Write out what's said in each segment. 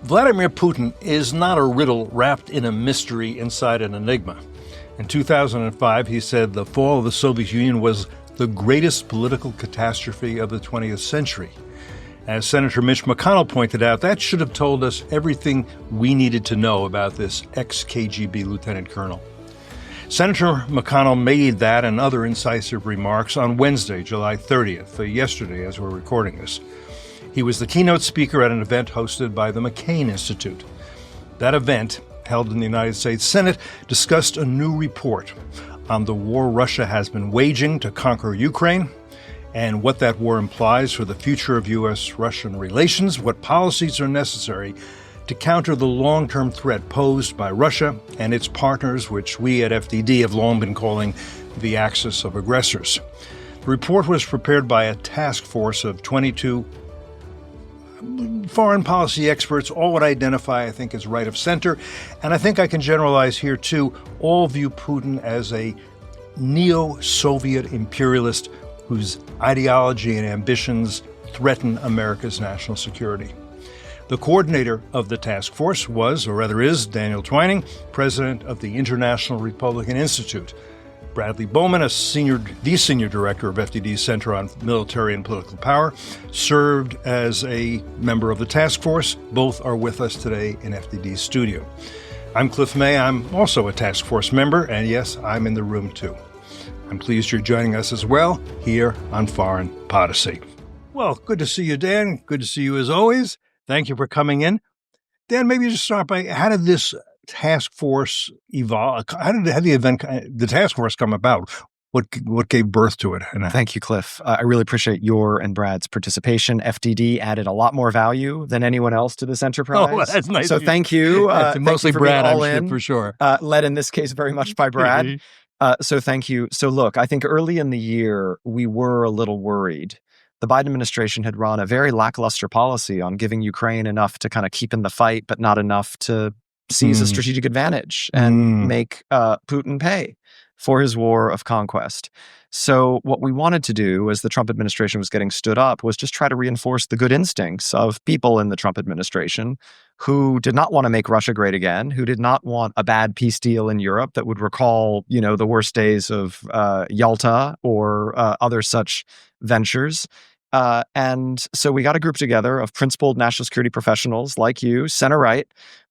Vladimir Putin is not a riddle wrapped in a mystery inside an enigma. In 2005, he said the fall of the Soviet Union was the greatest political catastrophe of the 20th century. As Senator Mitch McConnell pointed out, that should have told us everything we needed to know about this ex-KGB lieutenant colonel. Senator McConnell made that and other incisive remarks on Wednesday, July 30th, yesterday as we're recording this. He was the keynote speaker at an event hosted by the McCain Institute. That event, held in the United States Senate, discussed a new report on the war Russia has been waging to conquer Ukraine and what that war implies for the future of U.S.-Russian relations, what policies are necessary to counter the long-term threat posed by Russia and its partners, which we at FDD have long been calling the axis of aggressors. The report was prepared by a task force of 22 foreign policy experts, all would identify, I think, as right of center. And I think I can generalize here, too. All view Putin as a neo-Soviet imperialist whose ideology and ambitions threaten America's national security. The coordinator of the task force was, or rather is, Daniel Twining, president of the International Republican Institute. Bradley Bowman, the senior director of FDD's Center on Military and Political Power, served as a member of the task force. Both are with us today in FDD's studio. I'm Cliff May. I'm also a task force member, and yes, I'm in the room too. I'm pleased you're joining us as well here on Foreign Policy. Well, good to see you, Dan. Good to see you as always. Thank you for coming in. Dan, maybe just start by, how did this task force evolve? How did the task force come about? What gave birth to it? Thank you, Cliff. I really appreciate your and Brad's participation. FDD added a lot more value than anyone else to this enterprise. Oh, that's nice. So thank you. Mostly Brad, I'm sure, for sure. Led in this case very much by Brad. So thank you. So look, I think early in the year, we were a little worried. The Biden administration had run a very lackluster policy on giving Ukraine enough to kind of keep in the fight, but not enough to seize a strategic advantage and make Putin pay for his war of conquest. So what we wanted to do as the Trump administration was getting stood up was just try to reinforce the good instincts of people in the Trump administration who did not want to make Russia great again, who did not want a bad peace deal in Europe that would recall, the worst days of Yalta or other such ventures. And so we got a group together of principled national security professionals like you, center-right,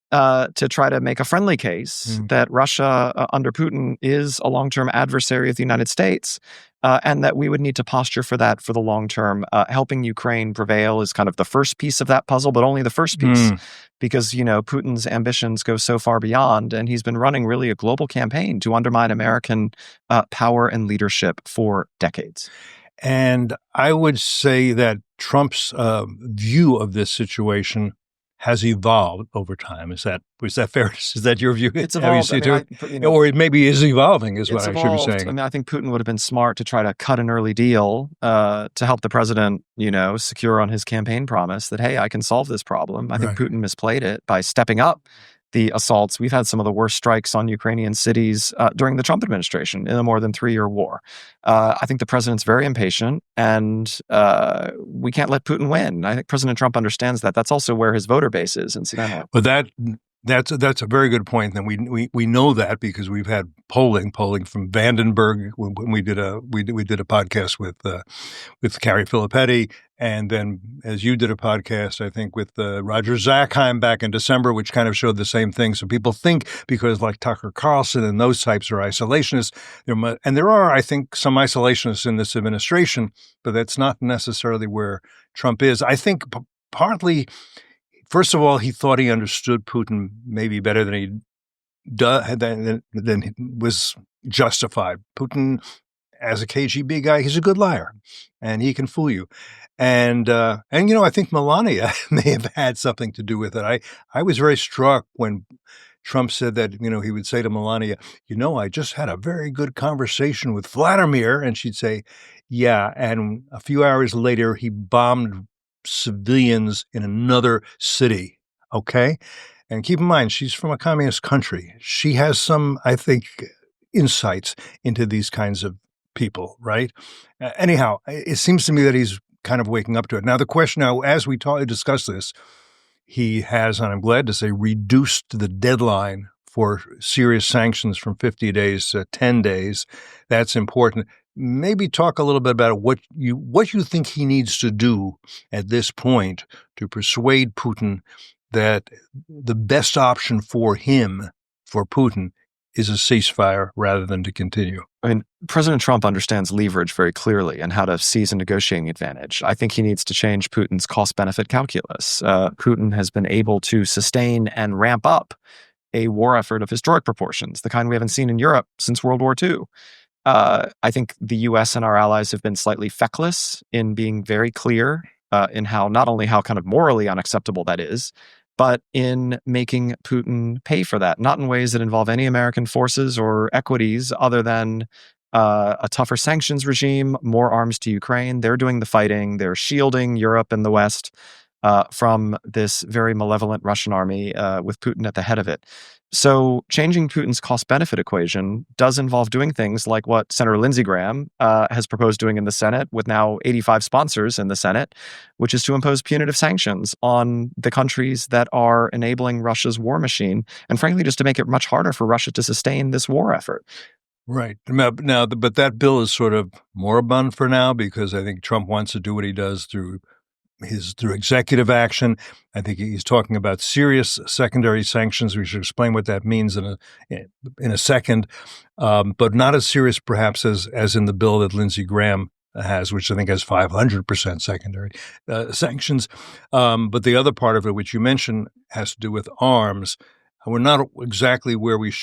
to try to make a friendly case that Russia under Putin is a long-term adversary of the United States, and that we would need to posture for that for the long term. Helping Ukraine prevail is kind of the first piece of that puzzle, but only the first piece, because, Putin's ambitions go so far beyond, and he's been running really a global campaign to undermine American power and leadership for decades. And I would say that Trump's view of this situation has evolved over time. Is that fair? Is that your view? It's evolved. Or it maybe is evolving, is what I evolved. should be saying. I think Putin would have been smart to try to cut an early deal to help the president, secure on his campaign promise that, hey, I can solve this problem. I think Putin misplayed it by stepping up the assaults. We've had some of the worst strikes on Ukrainian cities during the Trump administration in a more than 3-year war. I think the president's very impatient, and we can't let Putin win. I think President Trump understands that. That's also where his voter base is, incidentally. But that's a very good point. And we know that because we've had polling from Vandenberg when we did a podcast with Carrie Filippetti, and then as you did a podcast, I think with Roger Zakheim back in December, which kind of showed the same thing. So people think because like Tucker Carlson and those types are isolationists, and there are, I think, some isolationists in this administration, but that's not necessarily where Trump is. I think partly. First of all, he thought he understood Putin maybe better than than was justified. Putin, as a KGB guy, he's a good liar, and he can fool you. And I think Melania may have had something to do with it. I was very struck when Trump said that, he would say to Melania, I just had a very good conversation with Vladimir, and she'd say, yeah. And a few hours later, he bombed civilians in another city, okay? And keep in mind, she's from a communist country. She has some, I think, insights into these kinds of people, right? Anyhow, it seems to me that he's kind of waking up to it. Now, the question now, as we discuss this, he has, and I'm glad to say, reduced the deadline for serious sanctions from 50 days to 10 days. That's important. Maybe talk a little bit about what you think he needs to do at this point to persuade Putin that the best option for him, for Putin, is a ceasefire rather than to continue. I mean, President Trump understands leverage very clearly and how to seize a negotiating advantage. I think he needs to change Putin's cost-benefit calculus. Putin has been able to sustain and ramp up a war effort of historic proportions, the kind we haven't seen in Europe since World War II. I think the U.S. and our allies have been slightly feckless in being very clear in how, not only how kind of morally unacceptable that is, but in making Putin pay for that, not in ways that involve any American forces or equities other than a tougher sanctions regime, more arms to Ukraine. They're doing the fighting. They're shielding Europe and the West from this very malevolent Russian army with Putin at the head of it. So changing Putin's cost-benefit equation does involve doing things like what Senator Lindsey Graham has proposed doing in the Senate, with now 85 sponsors in the Senate, which is to impose punitive sanctions on the countries that are enabling Russia's war machine, and frankly, just to make it much harder for Russia to sustain this war effort. Right. Now, but that bill is sort of moribund for now because I think Trump wants to do what he does through executive action. I think he's talking about serious secondary sanctions. We should explain what that means in a second, but not as serious perhaps as in the bill that Lindsey Graham has, which I think has 500% secondary sanctions. But the other part of it, which you mentioned, has to do with arms. We're not exactly where we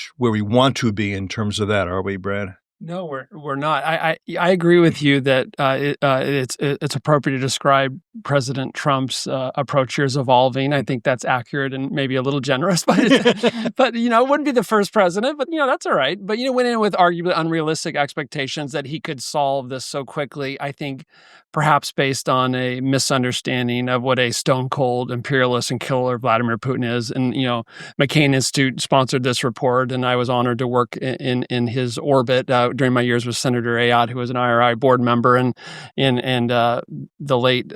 want to be in terms of that, are we, Brad? No, we're not. I agree with you that it's appropriate to describe President Trump's approach here as evolving. I think that's accurate and maybe a little generous, but it wouldn't be the first president. But that's all right. But went in with arguably unrealistic expectations that he could solve this so quickly. I think perhaps based on a misunderstanding of what a stone cold imperialist and killer Vladimir Putin is. And McCain Institute sponsored this report, and I was honored to work in his orbit during my years with Senator Ayotte, who was an IRI board member, and the late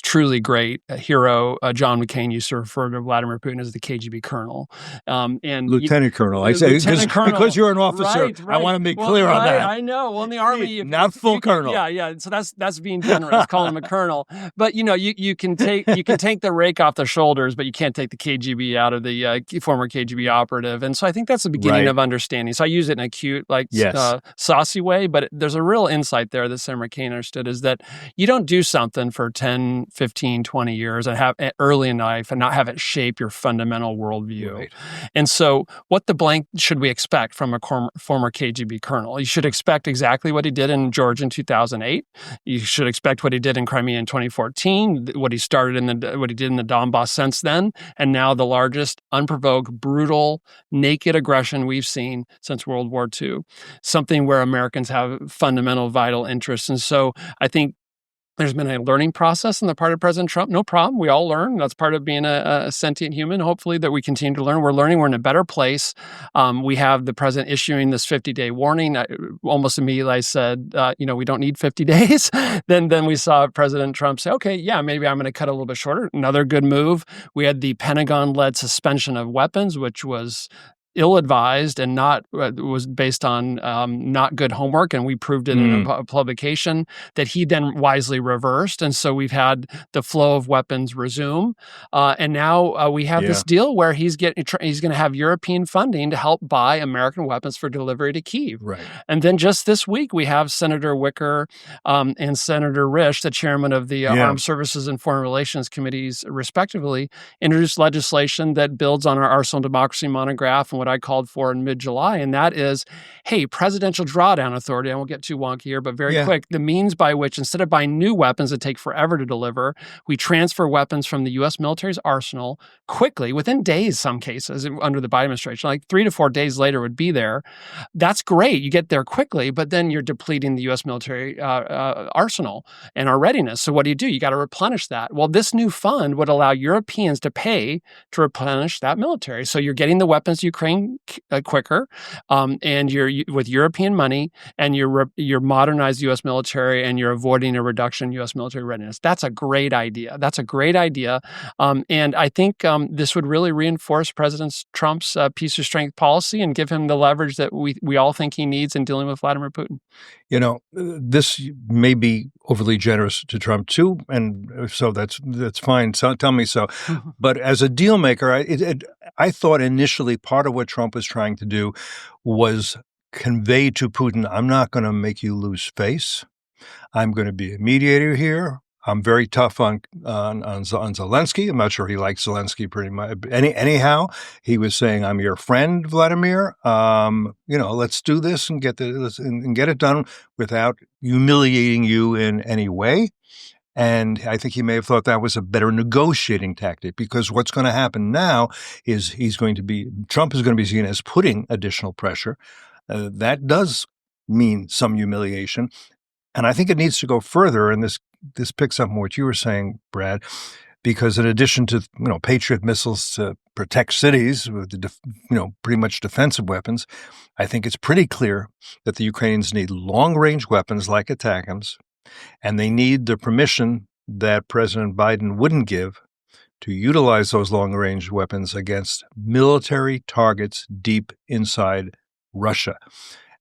truly great hero John McCain used to refer to Vladimir Putin as the KGB colonel, and Lieutenant Colonel. I say because you're an officer, right. I want to be clear on that. I know. Well, in the Army, not full colonel. Yeah. So that's being generous, calling him a colonel. But you can take the rake off the shoulders, but you can't take the KGB out of the former KGB operative. And so I think that's the beginning of understanding. So I use it in a cute, saucy way, but there's a real insight there that Senator McCain understood, is that you don't do something for 10, 15, 20 years and have it early in life and not have it shape your fundamental worldview. Right. And so what the blank should we expect from a former KGB colonel? You should expect exactly what he did in Georgia in 2008. You should expect what he did in Crimea in 2014, what he did in the Donbass since then, and now the largest unprovoked, brutal, naked aggression we've seen since World War II. Something where Americans have fundamental, vital interests. And so I think there's been a learning process on the part of President Trump. No problem. We all learn. That's part of being a sentient human, hopefully, that we continue to learn. We're learning. We're in a better place. We have the president issuing this 50-day warning. Almost immediately I said, we don't need 50 days. Then we saw President Trump say, okay, yeah, maybe I'm going to cut a little bit shorter. Another good move. We had the Pentagon-led suspension of weapons, which was ill-advised and was based on not good homework, and we proved it in a publication that he then wisely reversed. And so we've had the flow of weapons resume, and now we have this deal where he's going to have European funding to help buy American weapons for delivery to Kyiv. Right. And then just this week we have Senator Wicker and Senator Risch, the chairman of the Armed Services and Foreign Relations Committees, respectively, introduced legislation that builds on our Arsenal Democracy monograph and what I called for in mid-July, and that is, hey, presidential drawdown authority, I won't get too wonky here, but very quick, the means by which, instead of buying new weapons that take forever to deliver, we transfer weapons from the U.S. military's arsenal quickly, within days, some cases, under the Biden administration, like 3 to 4 days later would be there. That's great. You get there quickly, but then you're depleting the U.S. military arsenal and our readiness. So what do? You got to replenish that. Well, this new fund would allow Europeans to pay to replenish that military. So you're getting the weapons Ukraine moving quicker, and you're with European money, and you're modernized U.S. military, and you're avoiding a reduction in U.S. military readiness. That's a great idea. And I think this would really reinforce President Trump's peace of strength policy and give him the leverage that we all think he needs in dealing with Vladimir Putin. You know, this may be overly generous to Trump too, and so that's fine. So, tell me so. But as a deal maker, I thought initially part of what Trump was trying to do was convey to Putin, I'm not going to make you lose face. I'm going to be a mediator here. I'm very tough on Zelensky. I'm not sure he likes Zelensky pretty much. Anyhow, he was saying, "I'm your friend, Vladimir. Let's do this and get it done without humiliating you in any way." And I think he may have thought that was a better negotiating tactic, because what's going to happen now is Trump is going to be seen as putting additional pressure. That does mean some humiliation. And I think it needs to go further, and this picks up on what you were saying, Brad, because in addition to Patriot missiles to protect cities with pretty much defensive weapons, I think it's pretty clear that the Ukrainians need long-range weapons like ATACMS, and they need the permission that President Biden wouldn't give to utilize those long-range weapons against military targets deep inside Russia.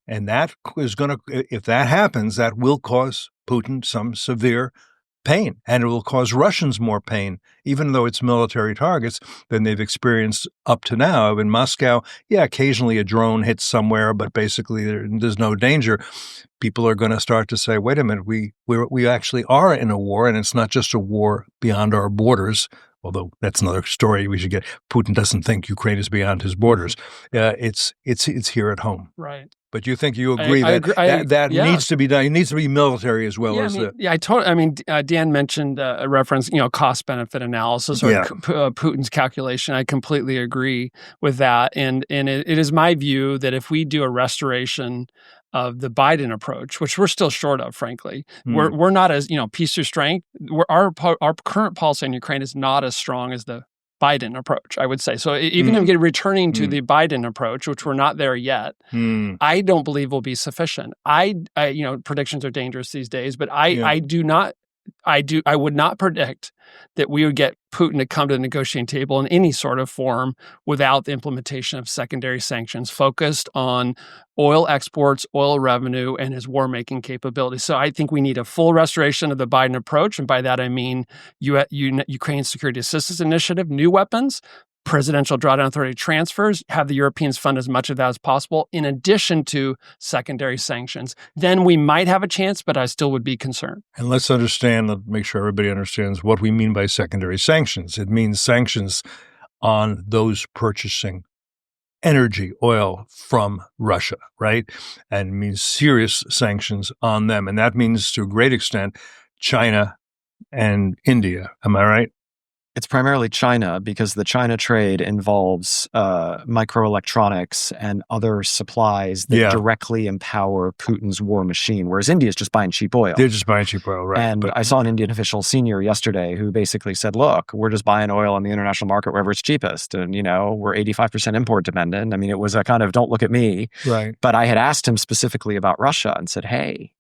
And that is if that happens, that will cause Putin some severe pain, and it will cause Russians more pain, even though it's military targets, than they've experienced up to now. In Moscow, occasionally a drone hits somewhere, but basically there's no danger. People are going to start to say, wait a minute, we actually are in a war, and it's not just a war beyond our borders, although that's another story we should get. Putin doesn't think Ukraine is beyond his borders. It's here at home. Right. But you think you agree that needs to be done. It needs to be military as well as Dan mentioned a reference, cost benefit analysis or Putin's calculation. I completely agree with that, and it is my view that if we do a restoration of the Biden approach, which we're still short of, frankly, we're not as peace through strength. Our current policy in Ukraine is not as strong as the Biden approach, I would say. So even if you're returning to the Biden approach, which we're not there yet, I don't believe will be sufficient. Predictions are dangerous these days, but I would not predict that we would get Putin to come to the negotiating table in any sort of form without the implementation of secondary sanctions focused on oil exports, oil revenue, and his war-making capabilities. So I think we need a full restoration of the Biden approach, and by that I mean Ukraine's Security Assistance Initiative, new weapons, presidential drawdown authority transfers, have the Europeans fund as much of that as possible, in addition to secondary sanctions. Then we might have a chance, but I still would be concerned. And let's make sure everybody understands what we mean by secondary sanctions. It means sanctions on those purchasing energy, oil from Russia, right? And it means serious sanctions on them. And that means, to a great extent, China and India. Am I right? It's primarily China, because the China trade involves microelectronics and other supplies that directly empower Putin's war machine, whereas India is just buying cheap oil. They're just buying cheap oil, right. And I saw an Indian official senior yesterday who basically said, look, we're just buying oil on the international market wherever it's cheapest. And, we're 85% import dependent. I mean, it was a kind of, don't look at me. Right. But I had asked him specifically about Russia and said, hey,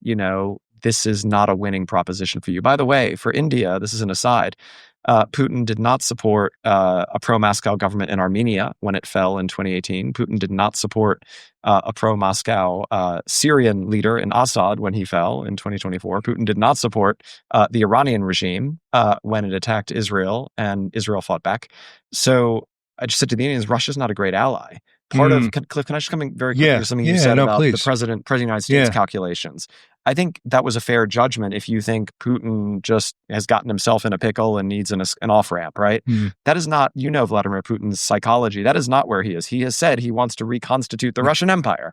this is not a winning proposition for you. By the way, for India, this is an aside, Putin did not support a pro-Moscow government in Armenia when it fell in 2018. Putin did not support a pro-Moscow Syrian leader in Assad when he fell in 2024. Putin did not support the Iranian regime when it attacked Israel, and Israel fought back. So I just said to the Indians, Russia's not a great ally. Cliff, can I just come in very quickly to something you said about the President of the United States calculations? I think that was a fair judgment if you think Putin just has gotten himself in a pickle and needs an off-ramp, right? That is not, Vladimir Putin's psychology. That is not where he is. He has said he wants to reconstitute the Russian Empire.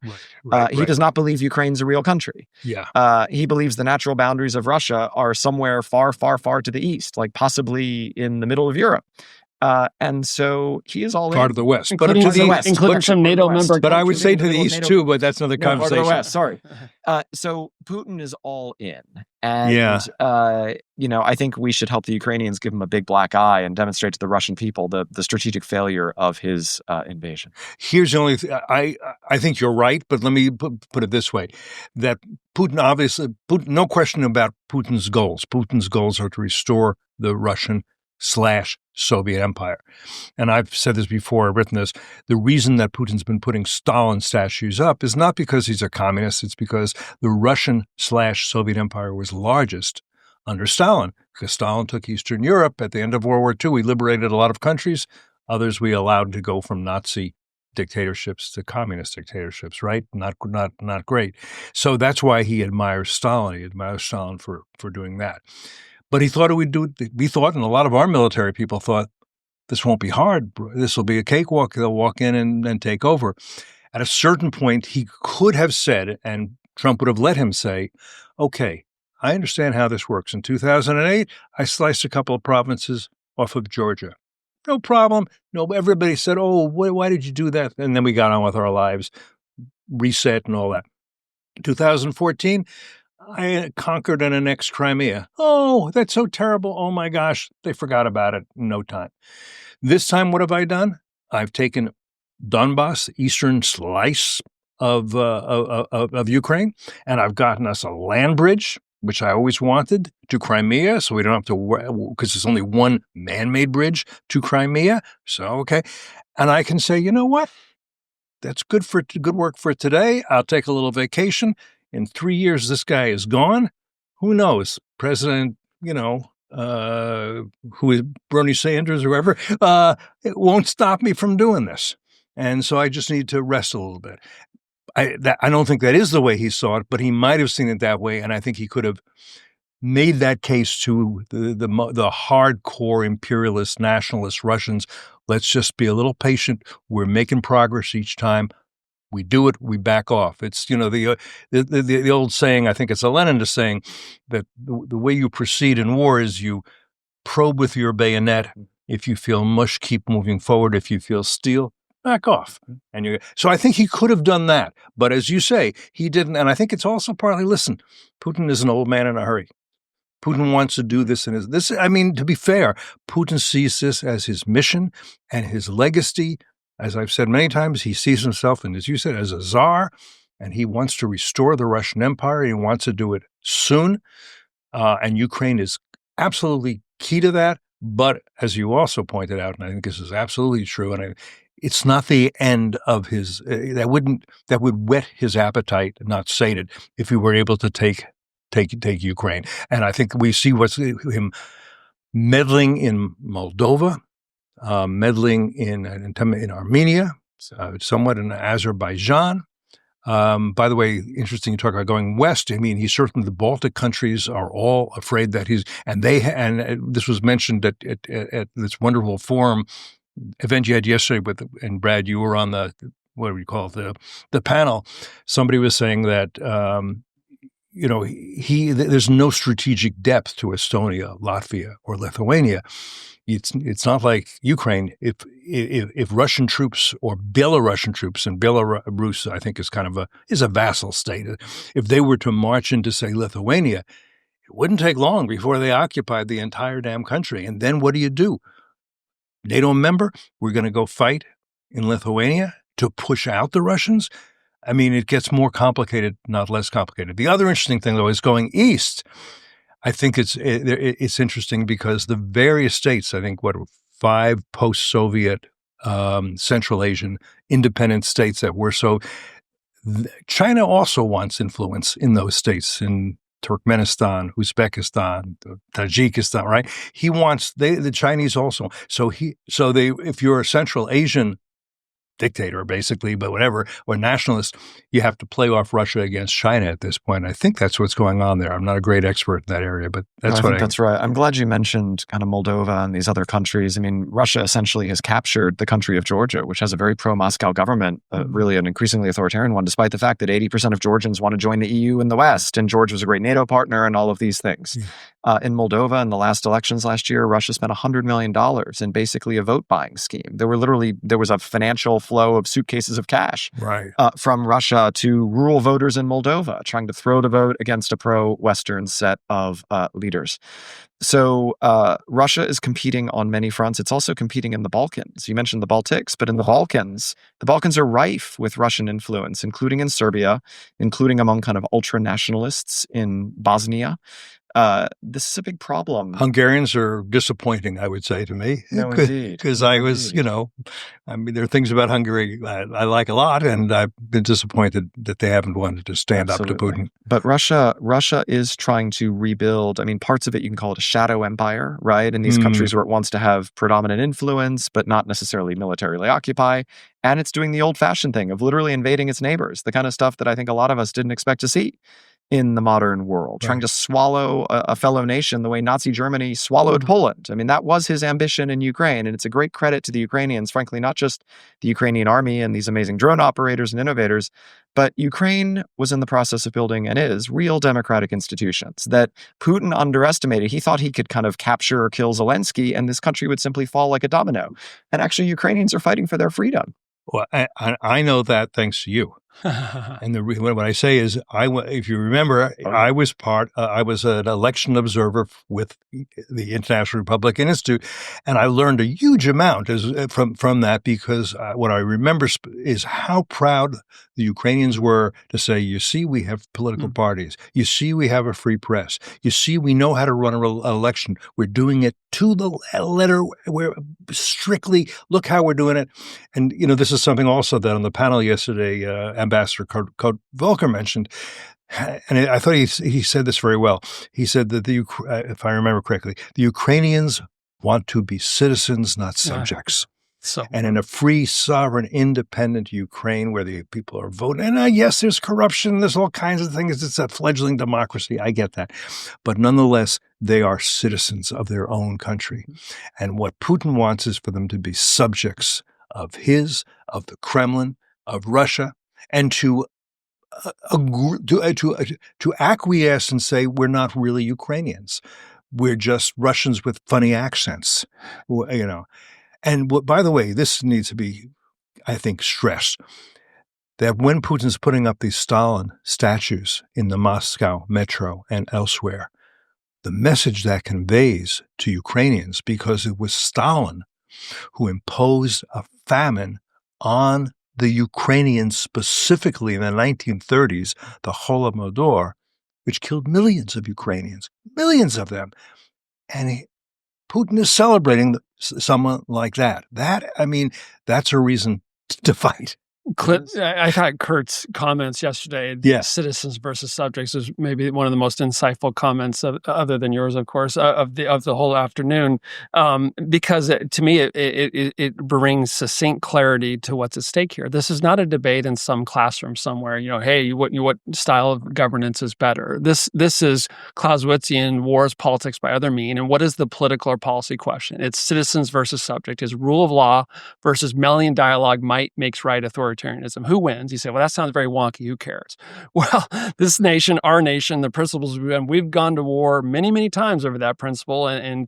He does not believe Ukraine's a real country. He believes the natural boundaries of Russia are somewhere far, far, far to the east, like possibly in the middle of Europe. And so he is all part in. of the West, including, but to the West, including some NATO member. But I would say to the East too, but that's another Part of conversation. the West, sorry. So Putin is all in. And, I think we should help the Ukrainians give him a big black eye and demonstrate to the Russian people the strategic failure of his invasion. Here's the only thing. I think you're right, but let me put it this way, that Putin, no question about Putin's goals. Putin's goals are to restore the Russian/Soviet Empire. And I've said this before, I've written this, the reason that Putin's been putting Stalin statues up is not because he's a communist, it's because the Russian/Soviet Empire was largest under Stalin, because Stalin took Eastern Europe at the end of World War II. He liberated a lot of countries. Others we allowed to go from Nazi dictatorships to communist dictatorships, right? Not great. So that's why he admires Stalin. He admires Stalin for doing that. But he thought we thought, and a lot of our military people thought, this won't be hard. This will be a cakewalk. They'll walk in and take over. At a certain point, he could have said, and Trump would have let him say, okay, I understand how this works. In 2008, I sliced a couple of provinces off of Georgia. No problem. No, everybody said, oh, why did you do that? And then we got on with our lives, reset and all that. 2014, I conquered and annexed Crimea. Oh, that's so terrible. Oh, my gosh. They forgot about it in no time. This time, what have I done? I've taken Donbass, the eastern slice of Ukraine, and I've gotten us a land bridge, which I always wanted, to Crimea, so we don't have to, because there's only one man-made bridge to Crimea. So, okay. And I can say, you know what? That's good work for today. I'll take a little vacation. In 3 years, this guy is gone. Who knows? President, who is Bernie Sanders or whoever, it won't stop me from doing this. And so I just need to rest a little bit. I don't think that is the way he saw it, but he might have seen it that way, and I think he could have made that case to the hardcore imperialist nationalist Russians. Let's just be a little patient. We're making progress each time. We do it, we back off. It's the old saying. I think it's a Leninist saying that the way you proceed in war is you probe with your bayonet. If you feel mush, keep moving forward. If you feel steel, back off. So I think he could have done that. But as you say, he didn't. And I think it's also partly, listen, Putin is an old man in a hurry. Putin wants to do this. To be fair, Putin sees this as his mission and his legacy. As I've said many times, he sees himself, and as you said, as a czar, and he wants to restore the Russian Empire. He wants to do it soon. And Ukraine is absolutely key to that. But as you also pointed out, and I think this is absolutely true, and it's not the end of his, that would whet his appetite, not sate it, if he were able to take Ukraine. And I think we see him meddling in Moldova, meddling in Armenia, somewhat in Azerbaijan. By the way, interesting you talk about going west. I mean, he's certainly, the Baltic countries are all afraid that and this was mentioned at this wonderful forum event you had yesterday and Brad, you were on the panel. Somebody was saying that, there's no strategic depth to Estonia, Latvia, or Lithuania. It's not like Ukraine. If Russian troops or Belarusian troops, and Belarus, I think, is a vassal state. If they were to march into, say, Lithuania, it wouldn't take long before they occupied the entire damn country. And then what do? NATO member, we're going to go fight in Lithuania to push out the Russians? I mean, it gets more complicated, not less complicated. The other interesting thing, though, is going east. I think it's interesting because the various states, I think, 5 post-Soviet Central Asian independent states that were so. China also wants influence in those states, in Turkmenistan, Uzbekistan, Tajikistan, right? The Chinese also. If you're a Central Asian dictator, basically, but whatever, or nationalist, you have to play off Russia against China at this point. I think that's what's going on there. I'm not a great expert in that area, but that's I think that's right. I'm glad you mentioned kind of Moldova and these other countries. I mean, Russia essentially has captured the country of Georgia, which has a very pro-Moscow government, really an increasingly authoritarian one, despite the fact that 80% of Georgians want to join the EU and the West, and Georgia was a great NATO partner and all of these things. In Moldova, in the last elections last year, Russia spent $100 million in basically a vote buying scheme. There was a financial flow of suitcases of cash from Russia to rural voters in Moldova, trying to throw the vote against a pro-Western set of leaders. So Russia is competing on many fronts. It's also competing in the Balkans. You mentioned the Baltics, but in the Balkans are rife with Russian influence, including in Serbia, including among kind of ultra-nationalists in Bosnia. This is a big problem. Hungarians are disappointing, I would say, to me. No, indeed. Because I was, I mean, there are things about Hungary I like a lot, and I've been disappointed that they haven't wanted to stand up to Putin. But Russia is trying to rebuild. I mean, parts of it, you can call it a shadow empire, right? In these countries where it wants to have predominant influence, but not necessarily militarily occupy. And it's doing the old-fashioned thing of literally invading its neighbors, the kind of stuff that I think a lot of us didn't expect to see in the modern world, trying to swallow a fellow nation the way Nazi Germany swallowed Poland. I mean, that was his ambition in Ukraine, and it's a great credit to the Ukrainians, frankly, not just the Ukrainian army and these amazing drone operators and innovators, but Ukraine was in the process of building, and is, real democratic institutions that Putin underestimated. He thought he could kind of capture or kill Zelensky, and this country would simply fall like a domino. And actually, Ukrainians are fighting for their freedom. Well, I know that thanks to you. And what I say is, if you remember, I was an election observer with the International Republican Institute, and I learned a huge amount from that, because what I remember is how proud the Ukrainians were to say, you see, we have political parties. You see, we have a free press. You see, we know how to run an election. We're doing it to the letter. We're strictly, look how we're doing it. And, this is something also that on the panel yesterday, Ambassador Kurt Volker mentioned, and I thought he said this very well. He said that if I remember correctly, the Ukrainians want to be citizens, not subjects. And in a free, sovereign, independent Ukraine where the people are voting, and yes, there's corruption, there's all kinds of things. It's a fledgling democracy. I get that. But nonetheless, they are citizens of their own country. And what Putin wants is for them to be subjects of the Kremlin, of Russia, and to acquiesce and say, we're not really Ukrainians. We're just Russians with funny accents, And by the way, this needs to be, I think, stressed, that when Putin's putting up these Stalin statues in the Moscow metro and elsewhere, the message that conveys to Ukrainians, because it was Stalin who imposed a famine on the Ukrainians specifically in the 1930s, the Holodomor, which killed millions of Ukrainians, millions of them. And Putin is celebrating someone like that. That's a reason to fight. I thought Kurt's comments yesterday, citizens versus subjects, was maybe one of the most insightful comments, other than yours, of course, of the whole afternoon, because to me it brings succinct clarity to what's at stake here. This is not a debate in some classroom somewhere. Hey, what style of governance is better? This is Clausewitzian wars, politics by other means, and what is the political or policy question? It's citizens versus subject. Is rule of law versus Melian dialogue, might makes right, authoritarianism. Who wins? You say, well, that sounds very wonky. Who cares? Well, this nation, our nation, the principles we've gone to war many, many times over that principle, and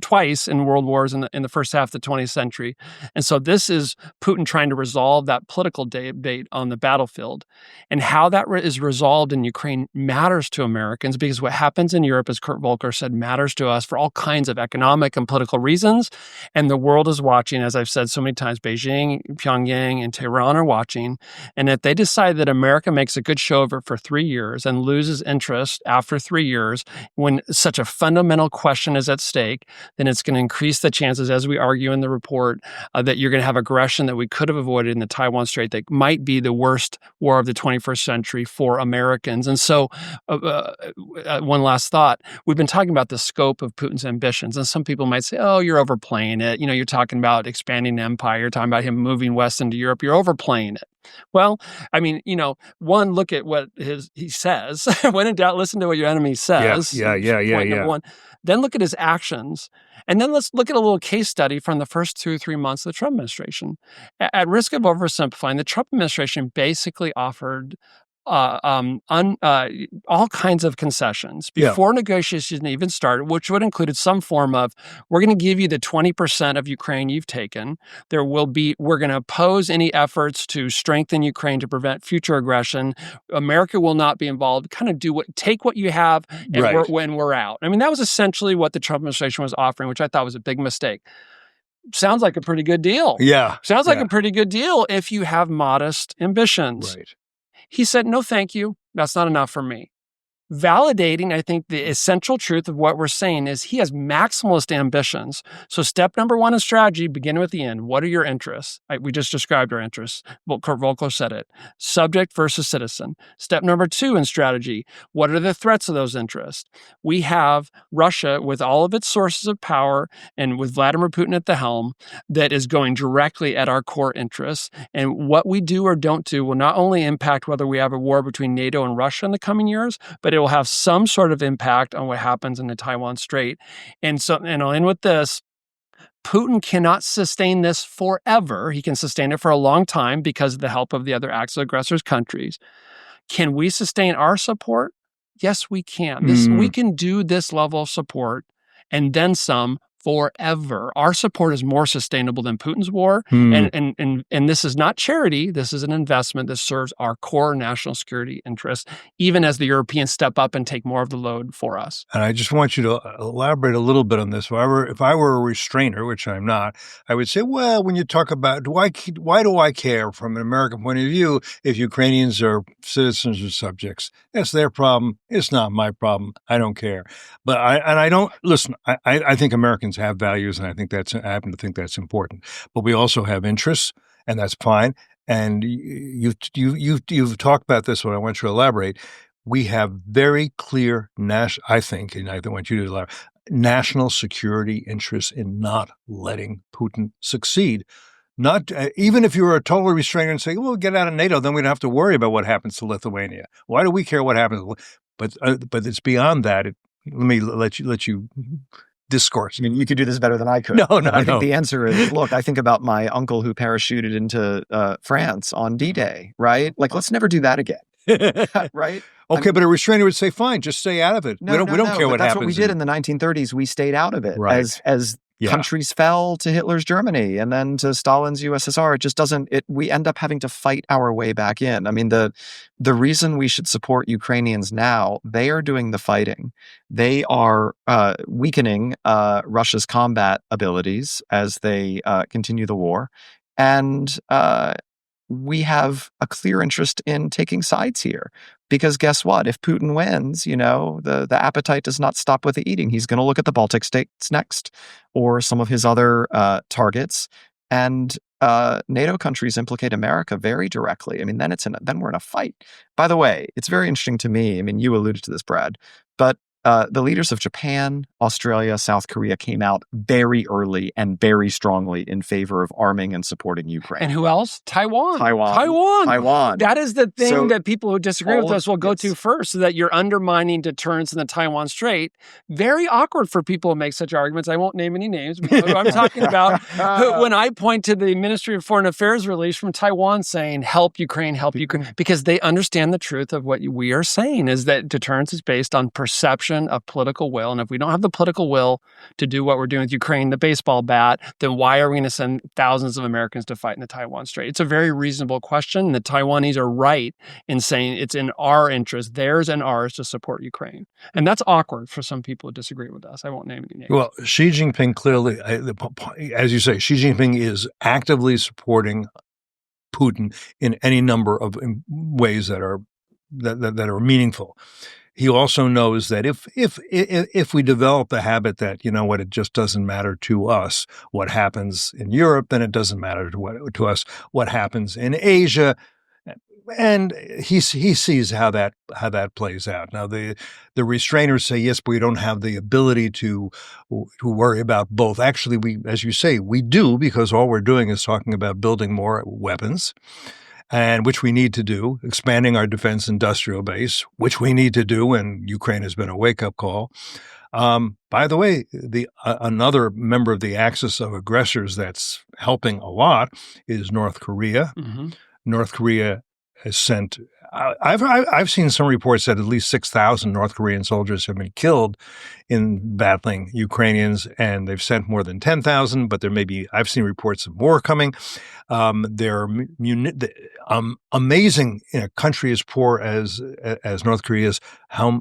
twice in world wars in the first half of the 20th century. And so this is Putin trying to resolve that political debate on the battlefield. And how that is resolved in Ukraine matters to Americans, because what happens in Europe, as Kurt Volker said, matters to us for all kinds of economic and political reasons. And the world is watching, as I've said so many times, Beijing, Pyongyang, and Tehran Taiwan are watching. And if they decide that America makes a good show of it for 3 years and loses interest after 3 years, when such a fundamental question is at stake, then it's going to increase the chances, as we argue in the report, that you're going to have aggression that we could have avoided in the Taiwan Strait that might be the worst war of the 21st century for Americans. And so one last thought. We've been talking about the scope of Putin's ambitions, and some people might say, oh, you're overplaying it. You're talking about expanding empire. You're talking about him moving west into Europe. You're overplaying it. Well, I mean, one, look at what he says. When in doubt, listen to what your enemy says. Yeah. Number one. Then look at his actions. And then let's look at a little case study from the first 2 or 3 months of the Trump administration. At risk of oversimplifying, the Trump administration basically offered all kinds of concessions before negotiations even started, which would include some form of, we're going to give you the 20% of Ukraine you've taken. We're going to oppose any efforts to strengthen Ukraine to prevent future aggression. America will not be involved. Kind of take what you have and when we're out. I mean, that was essentially what the Trump administration was offering, which I thought was a big mistake. Sounds like a pretty good deal. Yeah. Sounds like a pretty good deal if you have modest ambitions. Right. He said, no, thank you. That's not enough for me. Validating, I think, the essential truth of what we're saying is he has maximalist ambitions. So step number 1 in strategy, begin with the end. What are your interests? We just described our interests. Kurt Volker said it. Subject versus citizen. Step number 2 in strategy, what are the threats of those interests? We have Russia with all of its sources of power and with Vladimir Putin at the helm that is going directly at our core interests. And what we do or don't do will not only impact whether we have a war between NATO and Russia in the coming years, but it will have some sort of impact on what happens in the Taiwan Strait. And I'll end with this. Putin cannot sustain this forever. He can sustain it for a long time because of the help of the other Axis aggressors countries. Can we sustain our support? Yes, we can. We can do this level of support and then some forever. Our support is more sustainable than Putin's war. And this is not charity. This is an investment that serves our core national security interests, even as the Europeans step up and take more of the load for us. And I just want you to elaborate a little bit on this. If I were a restrainer, which I'm not, I would say, well, when you talk about, why do I care from an American point of view if Ukrainians are citizens or subjects? That's their problem. It's not my problem. I don't care. But I think Americans have values, and I happen to think that's important. But we also have interests, and that's fine. And you've talked about this, but I want you to elaborate. We have very clear I want you to elaborate, national security interests in not letting Putin succeed. Not even if you were a total restrainer and say, "Well, get out of NATO, then we don't have to worry about what happens to Lithuania." Why do we care what happens? But it's beyond that. Let me let you discourse. I mean, you could do this better than I could. No. I think the answer is, look, I think about my uncle who parachuted into France on D-Day, right? Like, let's never do that again, right? Okay, but a restrainer would say, fine, just stay out of it. We don't care what happens. That's what we did in the 1930s. We stayed out of it as countries fell to Hitler's Germany and then to Stalin's USSR. It just doesn't, we end up having to fight our way back in. I mean, the reason we should support Ukrainians now, they are doing the fighting. They are weakening Russia's combat abilities as they continue the war. And we have a clear interest in taking sides here. Because guess what? If Putin wins, the appetite does not stop with the eating. He's going to look at the Baltic states next, or some of his other targets. And NATO countries implicate America very directly. I mean, then we're in a fight. By the way, it's very interesting to me. I mean, you alluded to this, Brad, but the leaders of Japan, Australia, South Korea came out very early and very strongly in favor of arming and supporting Ukraine. And who else? Taiwan. Taiwan. That is the thing that people who disagree with us will go to first, so that you're undermining deterrence in the Taiwan Strait. Very awkward for people who make such arguments. I won't name any names, but who I'm talking about. When I point to the Ministry of Foreign Affairs release from Taiwan saying, help Ukraine, because they understand the truth of what we are saying, is that deterrence is based on perception of political will. And if we don't have the political will to do what we're doing with Ukraine, the baseball bat, then why are we going to send thousands of Americans to fight in the Taiwan Strait? It's a very reasonable question. The Taiwanese are right in saying it's in our interest, theirs and ours, to support Ukraine. And that's awkward for some people who disagree with us. I won't name any names. Well, Xi Jinping clearly, as you say, Xi Jinping is actively supporting Putin in any number of ways that are meaningful. He also knows that if we develop the habit that, you know what, it just doesn't matter to us what happens in Europe, then it doesn't matter to us what happens in Asia. And he sees how that plays out. Now the restrainers say, yes, but we don't have the ability to worry about both. Actually, we, as you say, we do, because all we're doing is talking about building more weapons, and which we need to do, expanding our defense industrial base, which we need to do, and Ukraine has been a wake-up call. By the way, another member of the axis of aggressors that's helping a lot is North Korea. Mm-hmm. North Korea has sent. I've seen some reports that at least 6,000 North Korean soldiers have been killed in battling Ukrainians, and they've sent more than 10,000. But I've seen reports of more coming. They're amazing in a country as poor as North Korea is.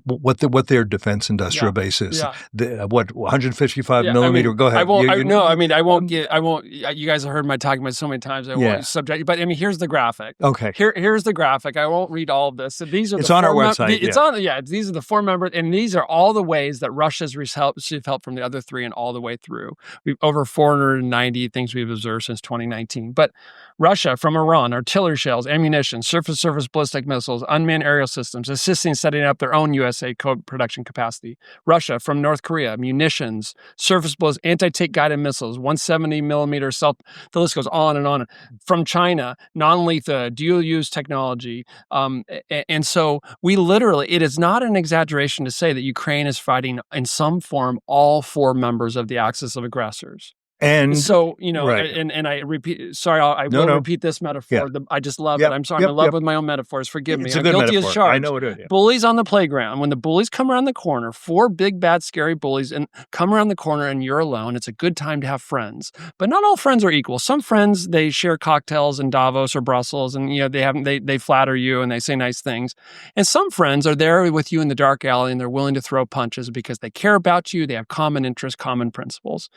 What their defense industrial base is? Yeah. 155 millimeter? Go ahead. I won't. You guys have heard my talking about so many times. I won't subject. But I mean, here's the graphic. Okay. Here's the graphic. I won't read all of this. So these are. It's on our website. These are the 4 members, and these are all the ways that Russia's received help from the other 3, and all the way through. We've over 490 things we've observed since 2019. But Russia from Iran, artillery shells, ammunition, surface-to-surface ballistic missiles, unmanned aerial systems, assisting setting up their own USA production capacity. Russia from North Korea, munitions, surface ballistic, anti-tank guided missiles, 170 millimeter self. The list goes on and on. From China, non-lethal, dual-use technology, and so we literally. It is not an exaggeration to say that Ukraine is fighting in some form all 4 members of the axis of aggressors. And so, right. and I repeat, sorry, I will repeat this metaphor. Yeah. I just love it. I'm sorry, I'm in love with my own metaphors. Forgive me. It's I'm a good guilty metaphor. as charged. I know it is. Yeah. Bullies on the playground. When the bullies come around the corner, 4 big, bad, scary bullies and come around the corner and you're alone, it's a good time to have friends. But not all friends are equal. Some friends, they share cocktails in Davos or Brussels, and they flatter you and they say nice things. And some friends are there with you in the dark alley and they're willing to throw punches because they care about you, they have common interests, common principles.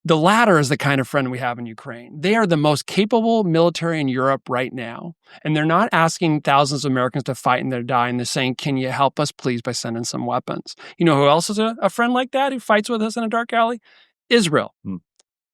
The latter is the kind of friend we have in Ukraine. They are the most capable military in Europe right now. And they're not asking thousands of Americans to fight and they're dying. They're saying, can you help us, please, by sending some weapons? You know who else is a friend like that who fights with us in a dark alley? Israel.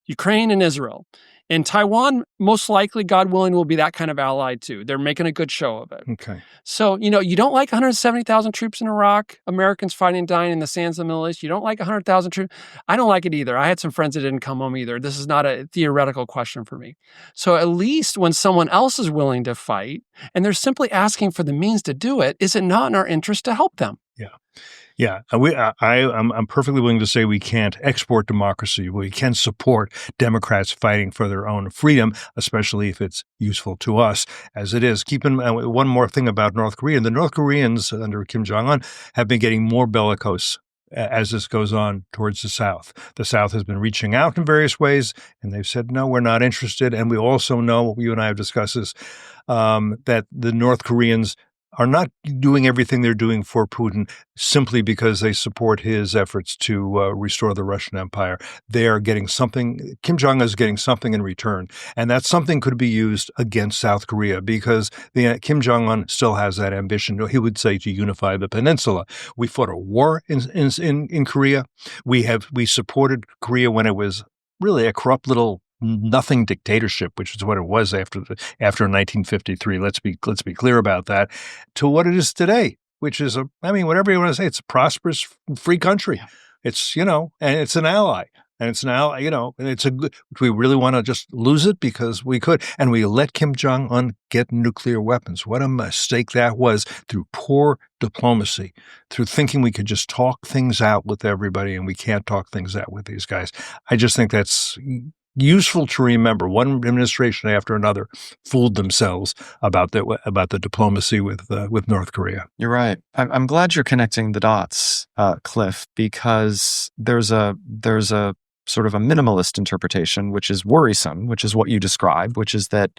Ukraine and Israel. And Taiwan, most likely, God willing, will be that kind of ally too. They're making a good show of it. Okay. So, you don't like 170,000 troops in Iraq, Americans fighting and dying in the sands of the Middle East. You don't like 100,000 troops. I don't like it either. I had some friends that didn't come home either. This is not a theoretical question for me. So at least when someone else is willing to fight and they're simply asking for the means to do it, is it not in our interest to help them? Yeah. Yeah, I'm perfectly willing to say we can't export democracy. We can support Democrats fighting for their own freedom, especially if it's useful to us, as it is. Keep in mind one more thing about North Korea. The North Koreans under Kim Jong-un have been getting more bellicose as this goes on towards the South. The South has been reaching out in various ways, and they've said, no, we're not interested. And we also know, you and I have discussed this, that the North Koreans are not doing everything they're doing for Putin simply because they support his efforts to restore the Russian Empire. They are getting something, Kim Jong-un is getting something in return. And that something could be used against South Korea because Kim Jong-un still has that ambition, he would say, to unify the peninsula. We fought a war in Korea. We supported Korea when it was really a corrupt little nothing dictatorship, which is what it was after 1953. Let's be clear about that. To what it is today, which is whatever you want to say, it's a prosperous, free country. It's and it's an ally, and it's an ally. And it's a good. We really want to just lose it because we could, and we let Kim Jong-un get nuclear weapons. What a mistake that was through poor diplomacy, through thinking we could just talk things out with everybody, and we can't talk things out with these guys. I just think that's useful to remember. One administration after another fooled themselves about the diplomacy with North Korea. You're right. I'm glad you're connecting the dots, Cliff, because there's a sort of a minimalist interpretation, which is worrisome, which is what you described, which is that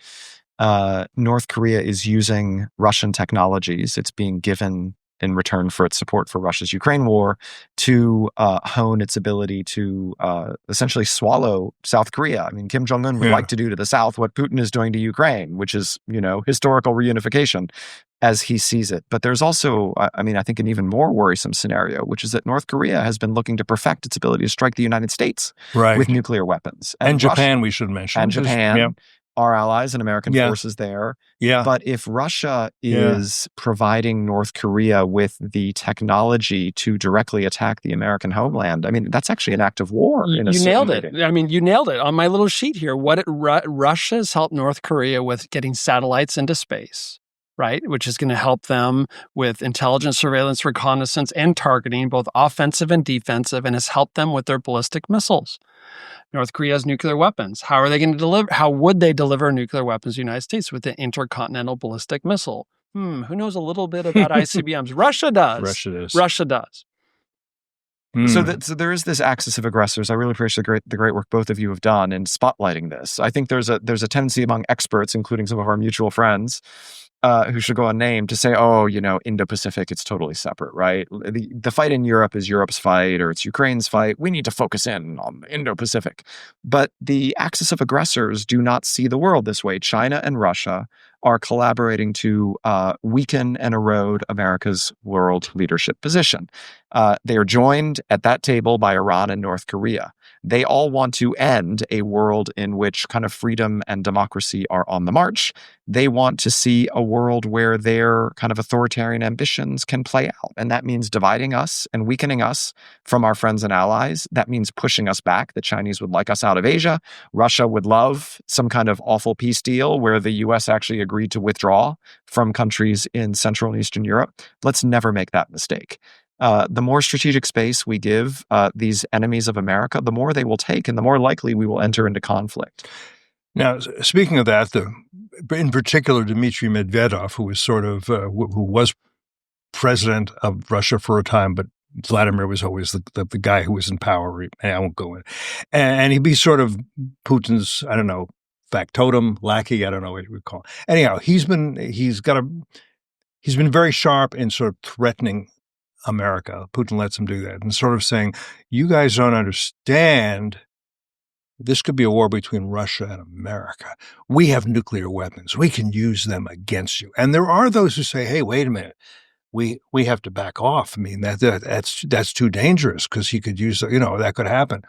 North Korea is using Russian technologies. It's being given in return for its support for Russia's Ukraine war, to hone its ability to essentially swallow South Korea. I mean, Kim Jong-un would like to do to the South what Putin is doing to Ukraine, which is, historical reunification as he sees it. But there's also, I think, an even more worrisome scenario, which is that North Korea has been looking to perfect its ability to strike the United States with nuclear weapons. And Japan, we should mention. And Japan, our allies and American forces there. Yeah. But if Russia is providing North Korea with the technology to directly attack the American homeland, that's actually an act of war. You nailed it. You nailed it on my little sheet here. Russia's helped North Korea with getting satellites into space, right? Which is going to help them with intelligence, surveillance, reconnaissance, and targeting, both offensive and defensive, and has helped them with their ballistic missiles. North Korea has nuclear weapons. How are they going to deliver? How would they deliver nuclear weapons to the United States with an intercontinental ballistic missile? Who knows a little bit about ICBMs? Russia does. Russia does. So there is this axis of aggressors. I really appreciate the great work both of you have done in spotlighting this. I think there's a tendency among experts, including some of our mutual friends, who should go unnamed, to say, Indo-Pacific, it's totally separate, right? The fight in Europe is Europe's fight, or it's Ukraine's fight. We need to focus in on the Indo-Pacific. But the axis of aggressors do not see the world this way. China and Russia are collaborating to weaken and erode America's world leadership position. They are joined at that table by Iran and North Korea. They all want to end a world in which kind of freedom and democracy are on the march. They want to see a world where their kind of authoritarian ambitions can play out. And that means dividing us and weakening us from our friends and allies. That means pushing us back. The Chinese would like us out of Asia. Russia would love some kind of awful peace deal where the U.S. actually agreed to withdraw from countries in Central and Eastern Europe. Let's never make that mistake. The more strategic space we give these enemies of America, the more they will take, and the more likely we will enter into conflict. Now, speaking of that, in particular, Dmitry Medvedev, who was who was president of Russia for a time, but Vladimir was always the guy who was in power. I won't go in, and he'd be sort of Putin's, factotum, lackey. I don't know what you would call it. Anyhow, he's been very sharp in sort of threatening America. Putin lets him do that and sort of saying, you guys don't understand. This could be a war between Russia and America. We have nuclear weapons. We can use them against you. And there are those who say, hey, wait a minute. We have to back off. That's too dangerous because he could use, that could happen.